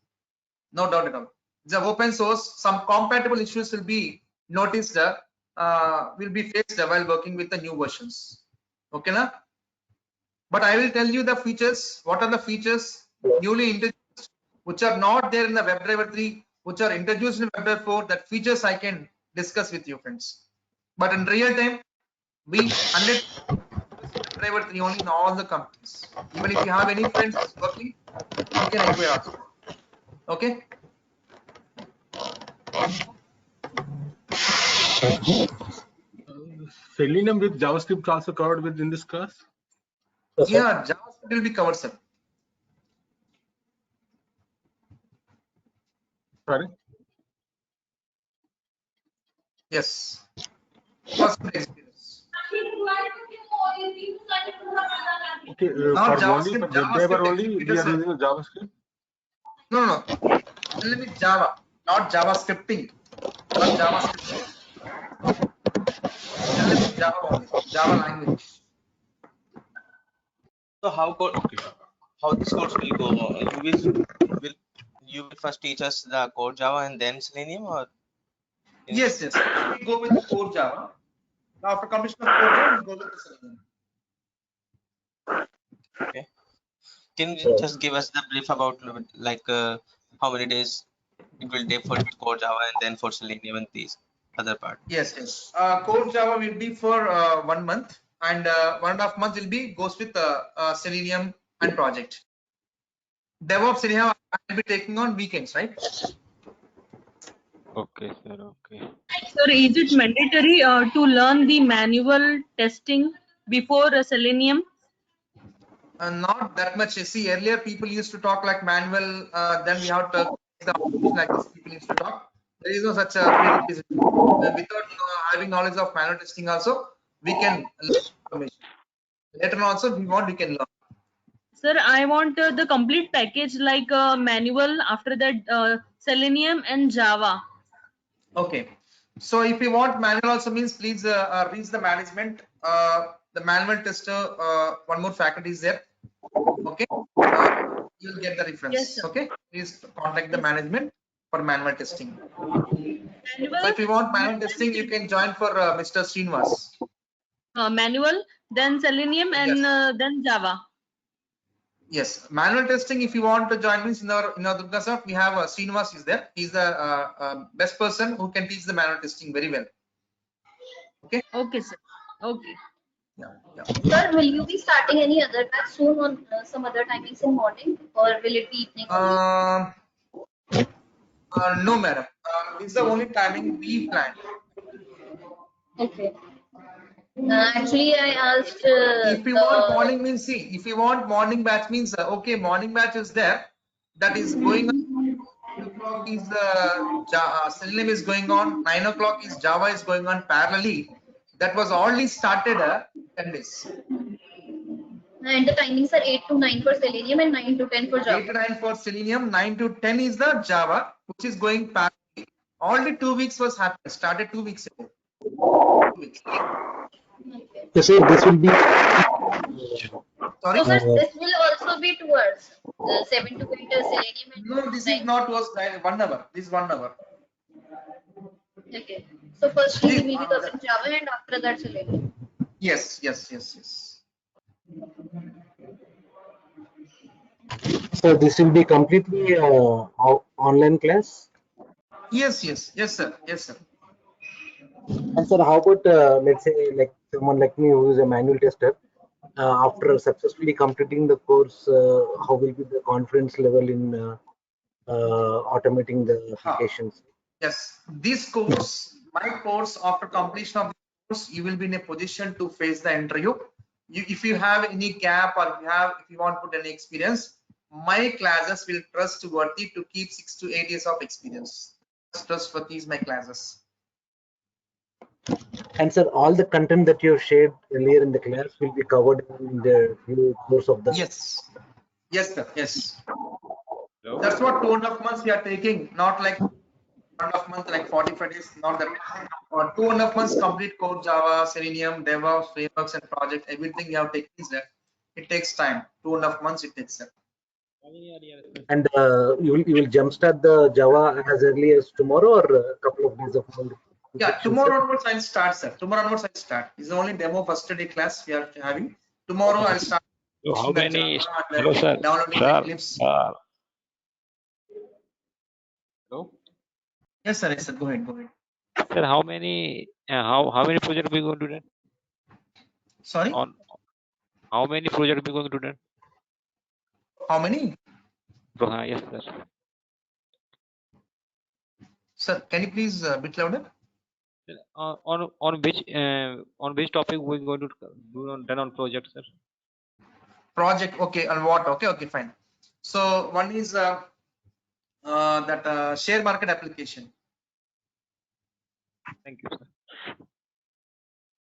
A: No doubt at all. It's an open source. Some compatible issues will be noticed, will be faced while working with the new versions. Okay, na? But I will tell you the features. What are the features newly introduced, which are not there in the WebDriver 3 which are introduced in WebDriver 4, that features I can discuss with you, friends. But in real time, we 100 WebDriver 3 only in all the companies. Even if you have any friends working, you can acquire also. Okay.
C: Selenium with JavaScript also covered within this class?
A: Yeah, JavaScript will be covered, sir.
C: Sorry?
A: Yes. JavaScript experience.
C: Okay,
A: Not
C: for only for
A: JavaScript,
C: WebDriver
A: JavaScript
C: only we
A: executor,
C: are
A: sir.
C: using JavaScript.
A: No. Selenium is Java, not JavaScripting. Not JavaScript. Selenium is Java only. Java language.
D: So
C: Okay.
D: how this course will go? Will you will first teach us the core Java and then Selenium, or
A: Yes. We go with the core Java. After completion of core Java, we go with the Selenium.
D: okay? Can you just give us the brief about like how many days it will take for core Java and then for Selenium and these other part?
A: Yes. Core Java will be for 1 month, and 1.5 months will be goes with Selenium and project. DevOps anyhow I will be taking on weekends, right?
C: Okay, sir. Okay.
E: Sir, is it mandatory to learn the manual testing before Selenium?
A: Not that much. You see, earlier people used to talk like manual, then we have to the like this. People used to talk. There is no such a prerequisite. Without having knowledge of manual testing, also we can learn information. Later on, also, if we want, we can learn.
E: Sir, I want the complete package like manual, after that Selenium and Java.
A: Okay. So if you want manual also means please reach the management. The manual tester, one more faculty is there. Okay. You'll get the reference.
E: Yes, sir.
A: Okay. Please contact the management for manual testing.
E: Manual,
A: So if you want manual testing, you can join for Mr. Srinivas.
E: manual, then Selenium, and
A: Yes.
E: then Java.
A: Yes, manual testing. If you want to join means in our DURGASOFT, we have Srinivas is there. He's the best person who can teach the manual testing very well. Okay.
E: Okay, sir. Okay.
A: Yeah.
B: Sir, will you be starting any other batch soon on some other timings in morning, or will it be evening only?
A: No, madam. This is the only timing we planned.
B: Okay. Actually, I asked
A: If you want morning means, see, if you want morning batch means, okay, morning batch is there. That is going on. 8 o'clock is Selenium is going on. 9 o'clock is Java is going on parallelly. That was already started 10 days.
B: and the timings are 8 to 9 for Selenium and 9 to 10 for
A: 8
B: Java.
A: to 9 for Selenium, 9 to 10 is the Java, which is going parallelly. Already 2 weeks was happening. Started 2 weeks ago. 2 weeks.
B: Okay.
F: So sir, this will be
A: Sorry.
B: So sir, this will also be 2 hours, 7 to 8 Selenium and
A: No, this
B: 9.
A: is not was 1 hour. This is 1 hour.
B: Okay. So firstly we will be
A: This-
B: covering Java and after that Selenium.
A: Yes.
F: so this will be completely online class.
A: Yes, sir.
F: And sir, how about let's say like someone like me who is a manual tester, after successfully completing the course, how will be the confidence level in automating the applications?
A: Yes. This course, my course, after completion of the course, you will be in a position to face the interview. If you have any gap or if you want to put any experience, my classes will trustworthy to keep 6 to 8 years of experience. Trustworthy is my classes.
F: And sir, all the content that you have shared earlier in the class will be covered in the course of the.
A: Yes, sir. Yes.
C: Hello?
A: That's what 2.5 months we are taking, not like 1.5 months, like 45 days, not that. Or 2.5 months complete core Java, Selenium, DevOps, frameworks, and project. Everything you have taken is there. It takes time. 2.5 months it takes.
F: And you will jumpstart the Java as early as tomorrow or a couple of days of.
A: Yeah, tomorrow onwards I'll start, sir. Tomorrow onwards I'll start. This is the only demo first day class we are having. Tomorrow I'll start.
G: So how many?
A: Java and
G: Hello, sir.
A: downloading
G: Sir.
A: Eclipse.
C: Hello?
A: Yes, sir. Yes, sir. Go ahead. Go ahead.
G: Sir, how many projects we going to run?
A: Sorry.
G: On how many projects we going to run?
A: How many?
G: Yes, sir.
A: Sir, can you please bit louder?
G: On which topic we going to run on project, sir?
A: Project. Okay. And what? Okay. Okay. Fine. So one is that share market application.
G: Thank you, sir.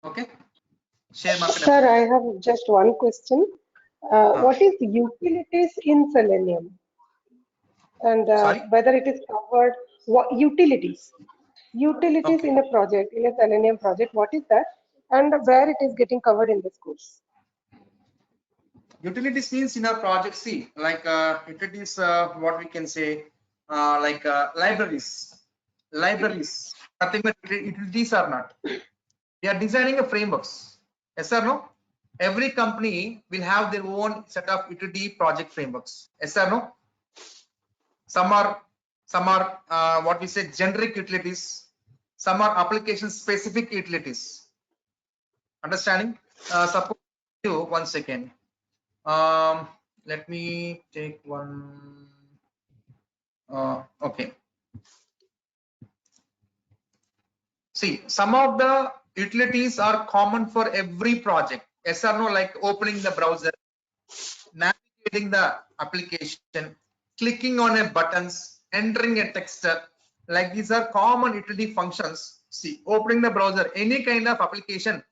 A: Okay. Share market.
H: Sir, I have just one question. What is utilities in Selenium? And
A: Sorry?
H: whether it is covered, utilities
A: Okay.
H: in a project, in a Selenium project, what is that? And where it is getting covered in this course?
A: Utilities means in our project, see, like utilities, what we can say, like libraries. Nothing but utilities are not. They are designing a frameworks. Yes or no? Every company will have their own set of utility project frameworks. Yes or no? Some are what we say generic utilities. Some are application specific utilities. Understanding? Suppose you 1 second. Let me take one. Okay. See, some of the utilities are common for every project. Yes or no? Like opening the browser, navigating the application, clicking on a buttons, entering a text. Like these are common utility functions. See, opening the browser, any kind of application.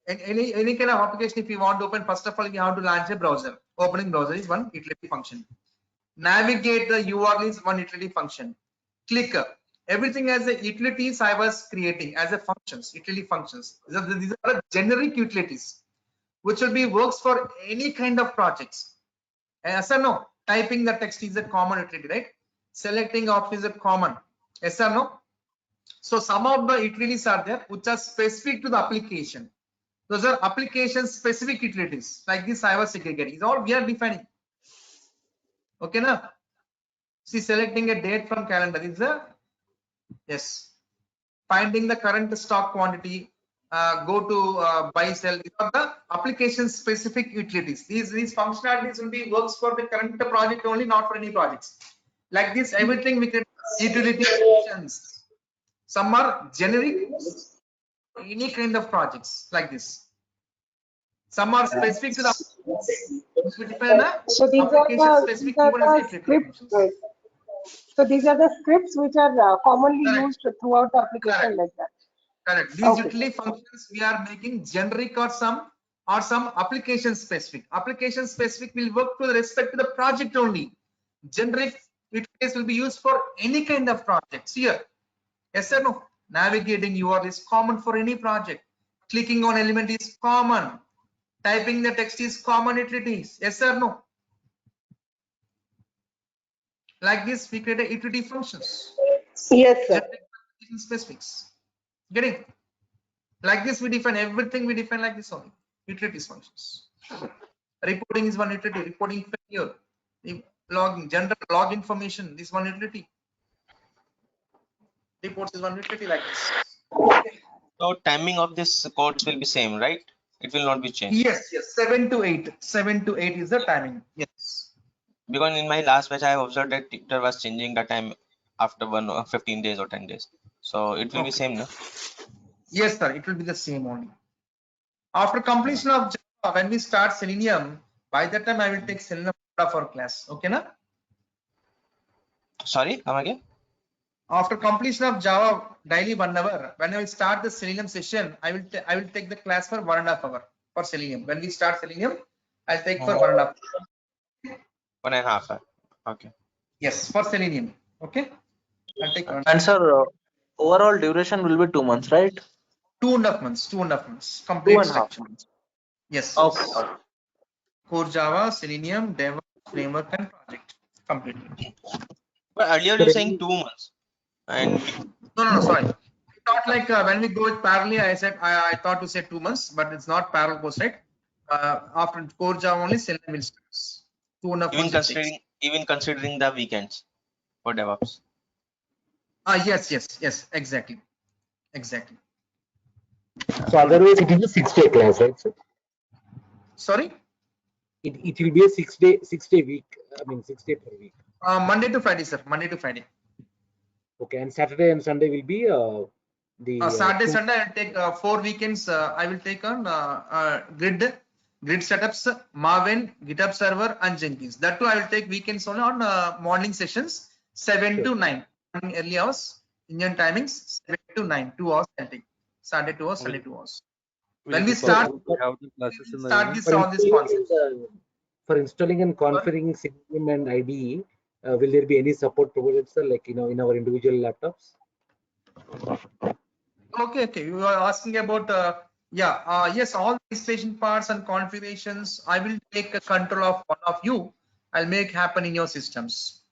A: Any kind of application, if you want to open, first of all, you have to launch a browser. Opening browser is one utility function. Navigate the URL is one utility function. Click. Everything as a utilities I was creating as a functions, utility functions. These are the generic utilities, which will be works for any kind of projects. Yes or no? Typing the text is a common utility, right? Selecting option is a common. Yes or no? So some of the utilities are there which are specific to the application. Those are application specific utilities. Like this I was segregating. Is all we are defining. Okay, now see, selecting a date from calendar is a yes. Finding the current stock quantity, go to buy sell. These are the application specific utilities. These functionalities will be works for the current project only, not for any projects. Like this, everything we can utility functions. Some are generic, any kind of projects like this. Some are specific to the
H: So these are the scripts, right? So these are the scripts which are commonly used throughout the application. Correct. Like that.
A: Correct. These utility functions we are making generic or some application specific. Application specific will work with respect to the project only. Generic utilities will be used for any kind of projects here. Yes or no? Navigating URL is common for any project. Clicking on element is common. Typing the text is common utilities. Yes or no? Like this, we create a utility functions.
H: Yes, sir.
A: Generic specifics. Getting? Like this, we define everything. We define like this only. Utilities functions. Reporting is one utility. Reporting failure. Logging, general log information. This one utility. Reports is one utility like this. Okay.
D: So timing of this course will be same, right? It will not be changed.
A: Yes, yes. 7 to 8. 7 to 8 is the timing. Yes.
D: Because in my last batch, I have observed that Twitter was changing the time after 15 days or 10 days. So it will be same, no?
A: Yes, sir. It will be the same only. After completion of Java, when we start Selenium, by that time I will take Selenium for class. Okay, na?
D: Sorry, come again.
A: After completion of Java daily 1 hour, when I will start the Selenium session, I will take the class for 1.5 hours for Selenium. When we start Selenium, I'll take for 1.5 hours.
D: 1.5 hours. Okay.
A: Yes, for Selenium. Okay. I'll take
I: and sir, overall duration will be 2 months, right?
A: 2.5 months. 2.5 months. Complete
I: 2.5
A: structure.
I: months.
A: Yes.
I: Okay.
A: Yes. Core Java, Selenium, DevOps, framework, and project. Completely.
D: But earlier you're saying 2 months. And
A: No, sorry. I thought like when we go with parallel, I said I thought to say 2 months, but it's not parallel course, right? After core Java only, Selenium will start. 2.5 months.
D: even considering the weekends for DevOps.
A: Yes, exactly.
F: So otherwise it is a 6-day class, right, sir?
A: Sorry,
F: It will be a 6-day week. I mean 6 day per week.
A: Monday to Friday, sir. Monday to Friday.
F: Okay, and Saturday and Sunday will be the
A: Saturday, Sunday, I'll take 4 weekends. I will take on grid setups, Maven, GitHub server, and Jenkins. That too, I will take weekends only on morning sessions, 7 to 9. Morning early hours, Indian timings, 7 to 9, 2 hours. I'll take Saturday 2 hours, Sunday 2 hours. When we start,
C: have the classes in the
A: start
C: evening?
A: this all these concepts.
F: For installing and configuring Selenium and IDE, will there be any support provided, sir, like in our individual laptops?
A: Okay. You are asking about yes, all installation parts and configurations. I will take a control of one of you. I'll make happen in your systems.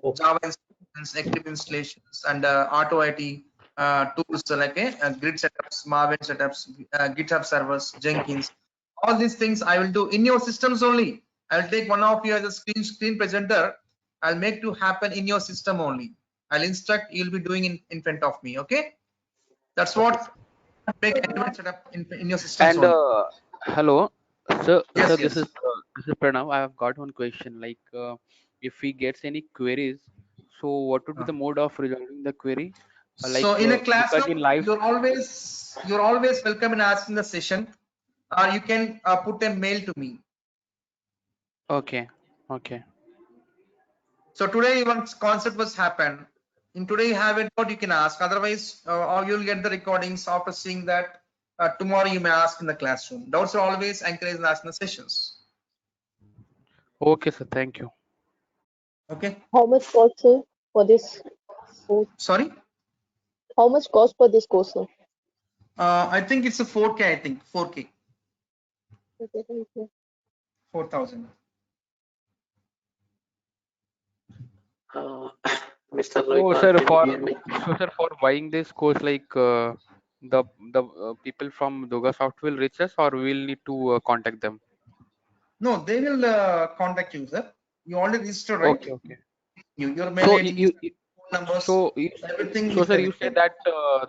F: Okay.
A: Java installations, Eclipse installations, and auto IT tools like grid setups, Maven setups, GitHub servers, Jenkins. All these things I will do in your systems only. I'll take one of you as a screen presenter. I'll make to happen in your system only. I'll instruct. You'll be doing in front of me. Okay. That's what make advanced setup in your systems
J: And
A: only.
J: hello, sir.
A: Yes,
J: Sir,
A: yes.
J: this is Pranav. I have got one question. Like, if he gets any queries, so what would be the mode of resolving the query?
A: So in a
J: Because
A: classroom,
J: in live.
A: you're always welcome in asking the session, or you can put a mail to me.
J: Okay.
A: So today one concept was happened. In today you have it, what you can ask. Otherwise, or you'll get the recordings after seeing that. Tomorrow you may ask in the classroom. Doubts are always encouraged in asking the sessions.
J: Okay, sir. Thank you.
A: Okay.
K: How much cost, sir, for this course?
A: Sorry.
K: How much cost for this course, sir?
A: I think it's a 4K. I think 4K.
K: Okay, thank you.
A: 4,000.
I: Mr. Ravi
J: So,
I: Kanth,
J: sir,
I: can you hear me?
J: for buying this course, like the people from DURGASOFT will reach us, or we'll need to contact them.
A: No, they will contact you, sir. You already registered, right?
J: Okay.
A: Your mail
J: So
A: ID, phone numbers, everything
J: so
A: is
J: sir,
A: there
J: you
A: with
J: say
A: them.
J: that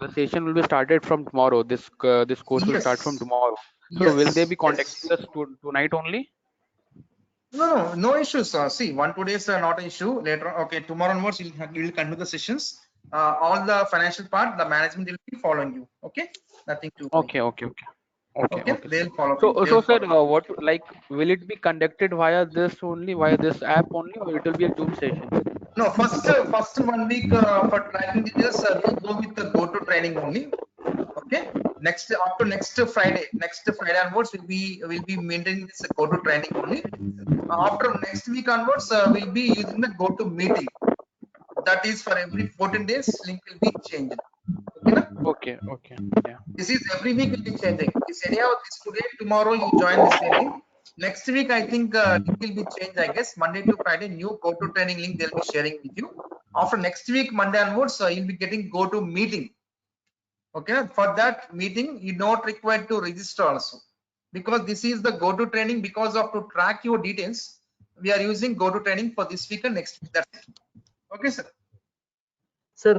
J: the session will be started from tomorrow. This course will start from
A: Yes.
J: tomorrow. So will they
A: Yes.
J: be contacting us tonight only?
A: No issues. See, 2 days not an issue. Later, okay, tomorrow onwards you'll continue the sessions. All the financial part, the management will be following you. Okay, nothing to worry.
J: Okay.
A: They'll follow
J: So
A: you.
J: sir, what will it be conducted via this app only, or it will be a Zoom session?
A: No, first 1 week for tracking details, we'll go with the go-to training only. Okay. Next Friday onwards, we'll be maintaining this go-to training only. After next week onwards, we'll be using the go-to meeting. That is for every 14 days, link will be changed. Okay, na?
J: Okay. Yeah.
A: This is every week will be changing. This anyhow, this today, tomorrow you join the same link. Next week, I think link will be changed. I guess Monday to Friday, new go-to training link they'll be sharing with you. After next week, Monday onwards, you'll be getting go-to meeting. Okay, for that meeting, you're not required to register also, because this is the go-to training. Because of to track your details, we are using go-to training for this week and next week. That's it. Okay, sir.
F: Sir,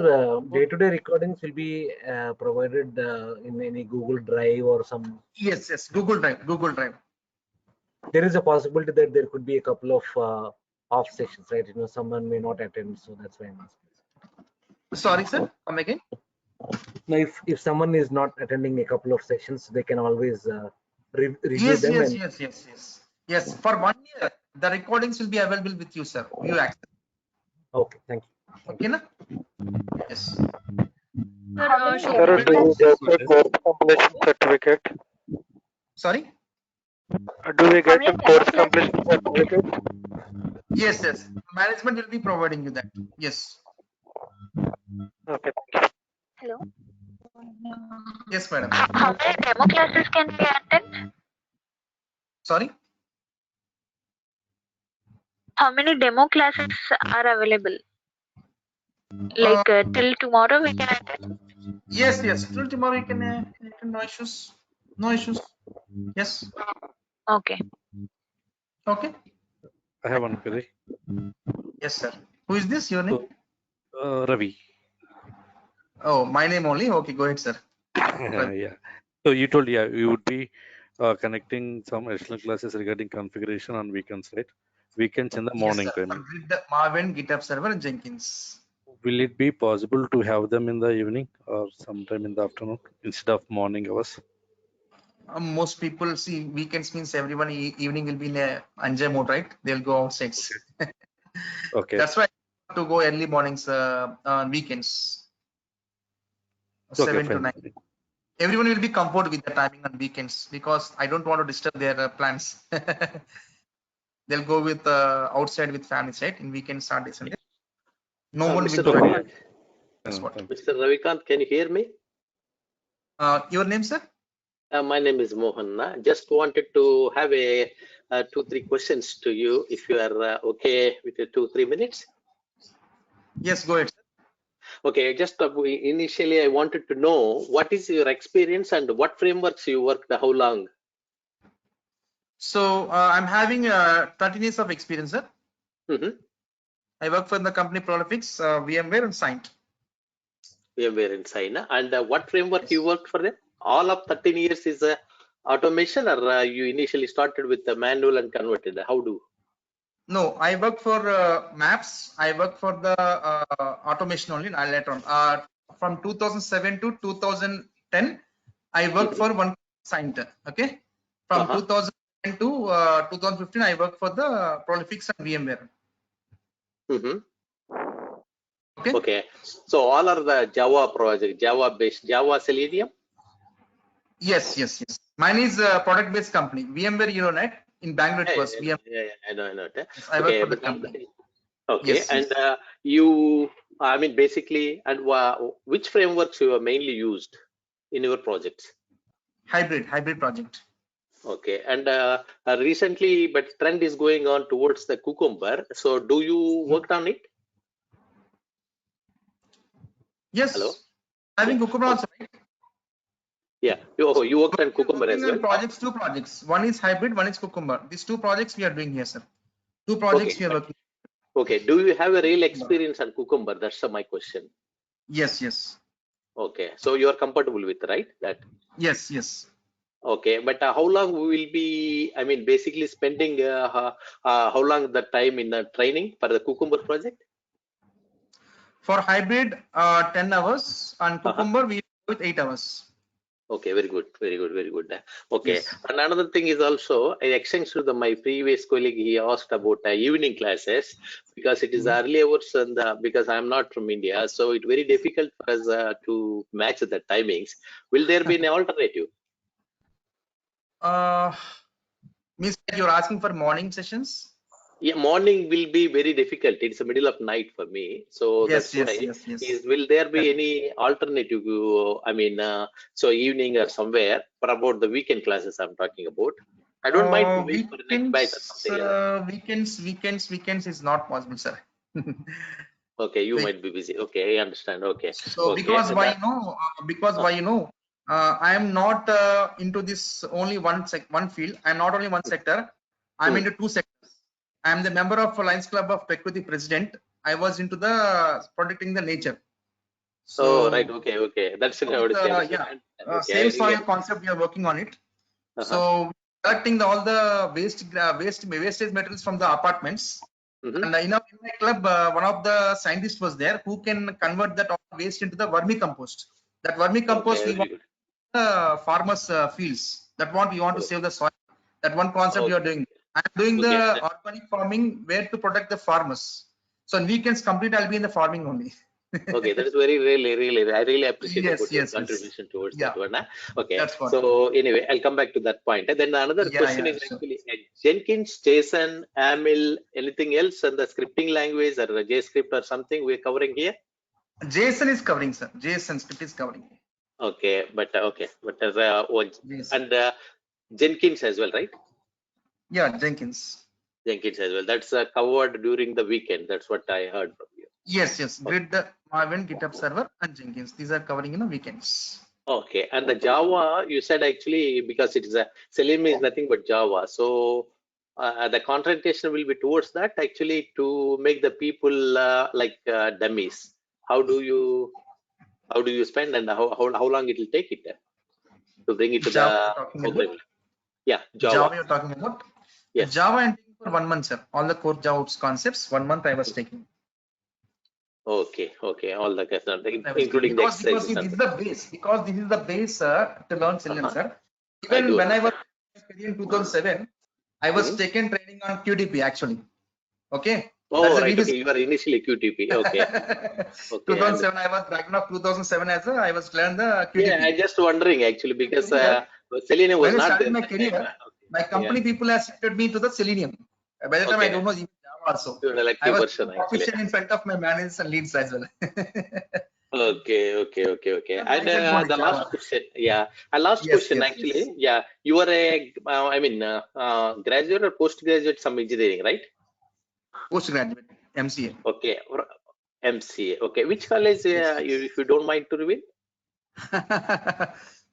F: day-to-day recordings will be provided in any Google Drive or some.
A: Yes, Google Drive.
F: There is a possibility that there could be a couple of off sessions, right? Someone may not attend, so that's why I'm asking.
A: Sorry, sir. Come again.
F: Now, if someone is not attending a couple of sessions, they can always review them.
A: Yes. For 1 year, the recordings will be available with you, sir. You access.
F: Okay, thank you.
A: Okay, na? Yes.
K: Sir,
C: do we get a course completion certificate?
A: Sorry.
C: Do we get a course completion certificate?
A: Yes. Management will be providing you that. Yes.
C: Okay, thank you.
B: Hello.
A: Yes, madam.
B: How many demo classes can we attend?
A: Sorry.
B: How many demo classes are available? Like till tomorrow we can attend?
A: Yes. Till tomorrow you can attend. No issues. Yes.
B: Okay.
A: Okay.
L: I have one query.
A: Yes, sir. Who is this? Your name?
L: Ravi.
A: Oh, my name only. Okay, go ahead, sir.
L: Yeah. So you told, yeah, you would be connecting some additional classes regarding configuration on weekends, right? Weekends in the
A: Yes,
L: morning
A: sir. For
L: time.
A: Grid, Maven, GitHub Server, and Jenkins.
L: Will it be possible to have them in the evening or sometime in the afternoon instead of morning hours?
A: Most people see weekends means everyone evening will be in a enjoy mode, right? They'll go outside.
L: Okay.
A: That's why I have to go early mornings on weekends.
L: Okay,
A: 7 to
L: fine.
A: 9. Everyone will be comfortable with the timing on weekends because I don't want to disturb their plans. They'll go with outside with families, right? In weekends, Saturday, Sunday. No one
M: Mr.
A: will join.
M: Ravikant,
A: That's what.
M: Mr. Ravikant, can you hear me?
A: Your name, sir?
M: My name is Mohan. Just wanted to have a 2-3 questions to you, if you are okay with the 2-3 minutes.
A: Yes, go ahead.
M: Okay, just initially I wanted to know what is your experience and what frameworks you worked, how long?
A: So I'm having 13 years of experience, sir. I work for the company Prolifix, VMware and Scient.
M: VMware and Scient. And what framework you worked for them? All of 13 years is automation, or you initially started with the manual and converted? How do?
A: No, I work for maps. I work for the automation only. I'll later on. From 2007 to 2010, I worked for one Scient. Okay. From 2010 to 2015, I worked for the Prolifix and VMware.
M: Okay. So all are the Java project, Java based, Java Selenium?
A: Yes. Mine is a product based company. VMware Euronet in Bangalore. It was VMware.
M: Yeah, I know.
A: Yes,
M: I
A: work for the company.
M: Okay,
A: Yes,
M: and you, I mean, basically, and which frameworks you have mainly used in your projects?
A: Hybrid project.
M: Okay, and recently, but trend is going on towards the Cucumber. So, do you worked on it?
A: Yes.
M: Hello.
A: Having Cucumber also, right?
M: Yeah, you worked on Cucumber as well.
A: Two projects. One is hybrid, one is Cucumber. These two projects we are doing here, sir. Two projects we are working.
M: Okay, do you have a real experience on Cucumber? That's my question.
A: Yes.
M: Okay, so you are comfortable with, right? That.
A: Yes.
M: Okay, but how long we will be, I mean, basically spending how long the time in the training for the Cucumber project?
A: For hybrid, 10 hours, and Cucumber we do with 8 hours.
M: Okay, very good. Okay, yes. And another thing is also, I extended to my previous colleague, he asked about evening classes, because it is early hours, and because I am not from India, so it's very difficult for us to match the timings. Will there be an alternative?
A: Means you're asking for morning sessions?
M: Yeah, morning will be very difficult. It's the middle of night for me, so that's why. Yes. Will there be any alternative? I mean, so evening or somewhere for about the weekend classes I'm talking about. I don't mind to wait for the next batch or something.
A: Weekends is not possible, sir.
M: Okay, you might be busy. Okay, I understand. Okay.
A: So because why you know, I am not into this only one field. I'm not only one sector. I'm into two sectors. I'm the member of Lions Club of Prakriti President. I was into the protecting the nature.
M: So right, okay. That's it.
A: Same soil concept we are working on it. So collecting all the wastage materials from the apartments. And in my club, one of the scientists was there who can convert that waste into the vermicompost. That vermicompost we want the farmers' fields. That one we want to save the soil. That one concept we are doing. I'm doing the organic farming where to protect the farmers. So in weekends complete, I'll be in the farming only.
M: Okay, that is really, I really appreciate your contribution towards that one. Okay, so anyway, I'll come back to that point. And then another question is actually Jenkins, JSON, AML, anything else, and the scripting language or JScript or something we're covering here?
A: JSON is covering, sir. JSON script is covering.
M: Okay, but and Jenkins as well, right?
A: Yeah, Jenkins
M: as well. That's covered during the weekend. That's what I heard from you.
A: Yes. Grid, Maven, GitHub Server, and Jenkins. These are covering in the weekends.
M: Okay, and the Java, you said actually because it is a Selenium is nothing but Java. So the concentration will be towards that actually to make the people like dummies. How do you? How do you spend and how long it will take it to bring it to
A: Java
M: the
A: you're talking about?
M: program? Yeah,
A: Java
M: Java.
A: you're talking about?
M: Yes.
A: Java I'm taking for 1 month, sir. All the core Java concepts, 1 month I was taking.
M: Okay, okay. All the including the
A: Because
M: exercises.
A: this is the base. Because this is the base to learn Selenium, sir.
M: I
A: Even
M: do
A: when I was
M: understand.
A: in 2007, I was taken training on QTP actually. Okay.
M: Oh,
A: That's the
M: right.
A: reason.
M: Okay, you were initially QTP. Okay. Okay.
A: 2007, I was back of 2007 as I was learned the QTP.
M: Yeah, I just wondering actually because Selenium was
A: when I
M: not
A: started
M: there.
A: my career, my company people have shifted me to the Selenium. By the time I don't know even Java also.
M: You were like
A: I was
M: version actually.
A: proficient in front of my managers and leads as well.
M: Okay, okay, okay, okay. And
A: body,
M: the last
A: Java.
M: question, yeah, a last
A: Yes,
M: question
A: yes,
M: actually,
A: yes.
M: yeah, you are a, I mean, graduate or postgraduate some engineering, right?
A: Postgraduate, MCA.
M: Okay, MCA. Okay, which college, if you don't mind to reveal?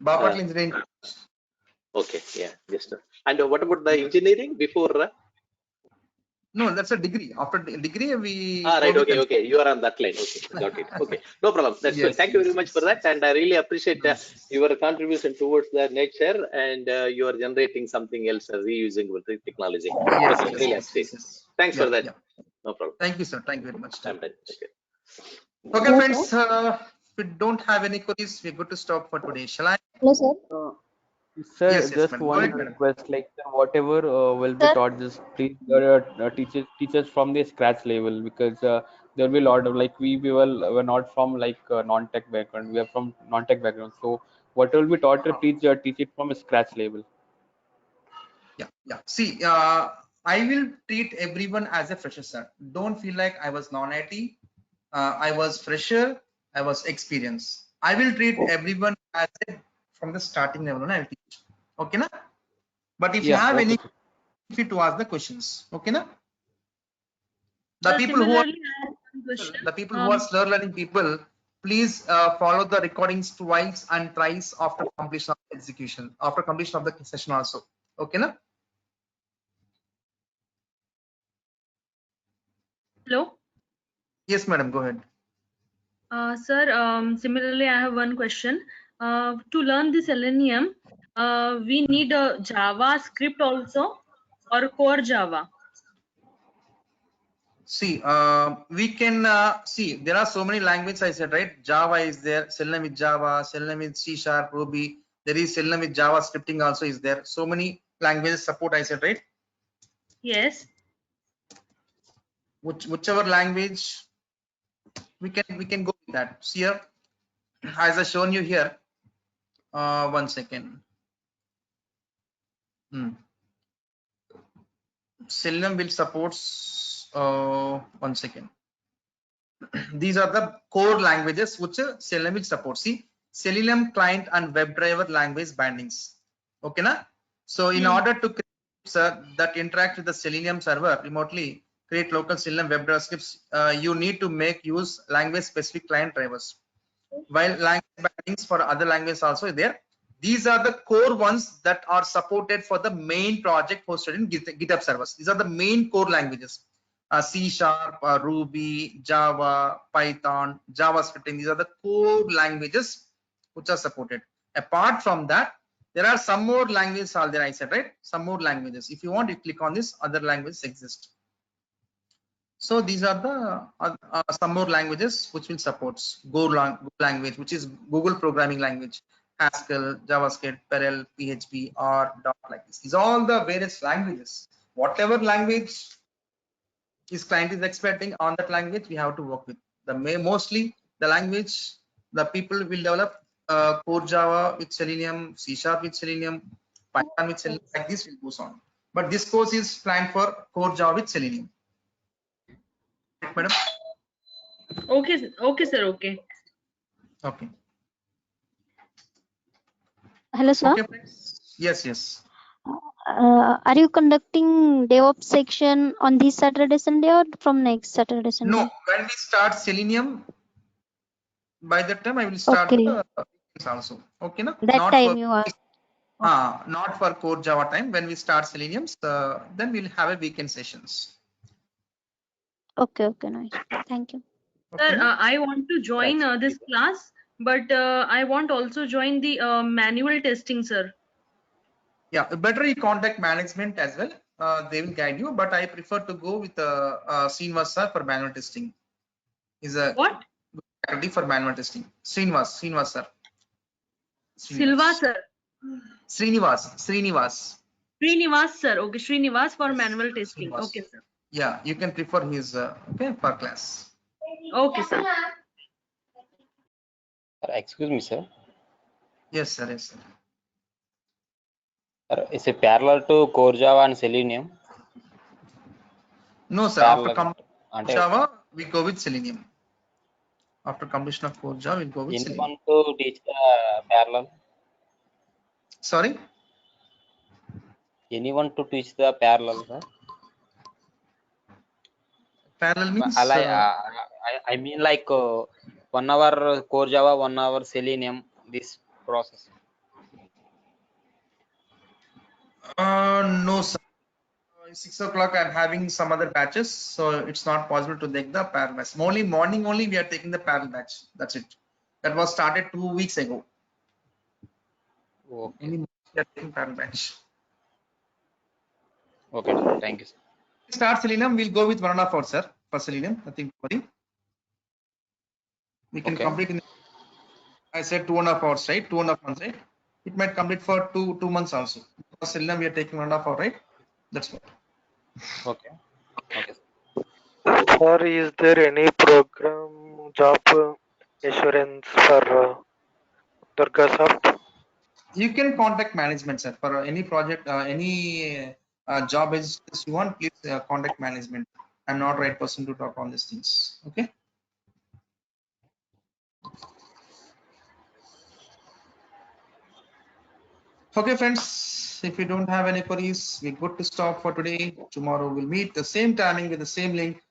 A: Bapat Engineering.
M: Okay, yeah, just. And what about the engineering before?
A: No, that's a degree. After degree, we.
M: Right. Okay. Okay. You are on that line. Okay. Got it. Okay. No problem. That's good. Thank you very much for that. And I really appreciate your contribution towards the nature and you are generating something else reusing with the technology.
A: Yes,
M: Okay. Really appreciate. Thanks for that. No problem.
A: Thank you, sir. Thank you very much.
M: I'm done. Okay.
A: Okay,
K: Hello,
A: friends. If we don't have any queries, we're good to stop for today. Shall I?
K: Hello, sir.
J: Sir,
A: Yes,
J: just
A: madam. Go
J: one
A: ahead, madam.
J: request, like whatever will be taught, just please teach us from the scratch level, because there will be a lot of like we're not from like non-tech background, we are from non-tech background, so whatever will be taught, please teach it from a scratch level.
A: Yeah. See, I will treat everyone as a fresher, sir. Don't feel like I was non-IT. I was fresher. I was experienced. I will treat everyone as from the starting level. I'll teach. Okay, na? But if you have any, free to ask the questions. Okay, na? The people who are slow learning people, please follow the recordings twice and thrice after completion of execution, after completion of the session also. Okay, na?
E: Hello.
A: Yes, madam. Go ahead.
E: Sir, similarly, I have one question. To learn the Selenium, we need a JavaScript also or core Java?
A: See, we can see there are so many languages. I said, right? Java is there, Selenium with Java, Selenium with C#, Ruby. There is Selenium with Java scripting also is there. So many languages support. I said, right?
E: Yes.
A: Whichever language we can go with that. See here, as I shown you here. 1 second. Selenium will supports. 1 second. These are the core languages which Selenium will support. See, Selenium client and WebDriver language bindings. Okay, na? So in order to create that interact with the Selenium server remotely, create local Selenium WebDriver scripts, you need to make use language specific client drivers. While language bindings for other languages also is there. These are the core ones that are supported for the main project hosted in GitHub servers. These are the main core languages. C#, Ruby, Java, Python, JavaScript. These are the core languages which are supported. Apart from that, there are some more languages are there. I said, right? Some more languages. If you want, you click on this. Other languages exist. So these are the some more languages which will support Go language, which is Google programming language, Haskell, JavaScript, Perl, PHP, R, dot like this. These are all the various languages. Whatever language this client is expecting on that language, we have to work with. Mostly the language the people will develop core Java with Selenium, C# with Selenium, Python with Selenium, like this will goes on. But this course is planned for core Java with Selenium. Madam.
E: Okay. Okay, sir. Okay.
A: Okay.
N: Hello, sir.
A: Okay, yes, yes.
N: Are you conducting DevOps section on this Saturday, Sunday, or from next Saturday, Sunday?
A: No, when we start Selenium, by that time I will start the also. Okay, no?
N: That
A: not
N: time
A: for,
N: you are.
A: Not for core Java time. When we start Selenium, then we'll have a weekend sessions.
N: Okay, okay, nice. Thank you.
E: Sir, I want to join this class. but I want also join the manual testing, sir.
A: Yeah, better you contact management as well. They will guide you, but I prefer to go with Srinivas sir for manual testing. Is a
E: What?
A: faculty for manual testing. Srinivas sir.
E: Silva sir.
A: Srinivas.
E: Srinivas sir. Okay, Srinivas for
A: Yes,
E: manual testing.
A: Srinivas.
E: Okay, sir.
A: Yeah, you can prefer his okay per class.
E: Okay, sir.
O: Excuse me, sir.
A: Yes, sir. Yes, sir.
O: Is it parallel to Core Java and Selenium?
A: No, sir.
O: Parallel.
A: After Java, we go with Selenium. After completion of Core Java, we'll go with Selenium.
O: Anyone to teach the parallel?
A: Sorry?
O: Anyone to teach the parallel, sir?
A: Parallel means?
O: I mean like 1 hour Core Java, 1 hour Selenium, this process.
A: No, sir. 6 o'clock I'm having some other batches, so it's not possible to take the parallel batch. Morning only we are taking the parallel batch. That's it. That was started 2 weeks ago.
O: Okay.
A: We are taking parallel batch.
O: Okay, thank you, sir.
A: Start Selenium, we'll go with 1.5 hours, sir, for Selenium. Nothing to worry. We can complete in, I said 2.5 hours, right? 2.5 months, right? It might complete for two months also. For Selenium, we are taking 1.5 hours, right? That's what.
O: Okay.
C: Sir, is there any program job assurance for DURGASOFT?
A: You can contact management, sir, for any project, any job is you want, please contact management. I'm not right person to talk on these things. Okay. Okay, friends. If you don't have any queries, we're good to stop for today. Tomorrow we'll meet the same timing with the same link.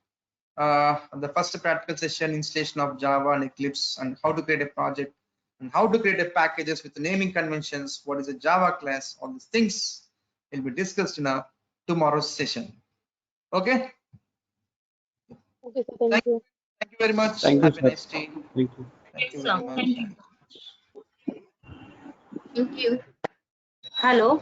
A: The first practical session, installation of Java and Eclipse, and how to create a project, and how to create a packages with the naming conventions. What is a Java class? All these things will be discussed in tomorrow's session. Okay.
K: Okay, sir, thank you.
A: Thank you very much.
J: Thank you,
A: Have a
J: sir.
A: nice day.
J: Thank you.
A: Thank you
E: Yes, sir.
A: very much.
E: Thank you.
B: Thank you.
E: Hello.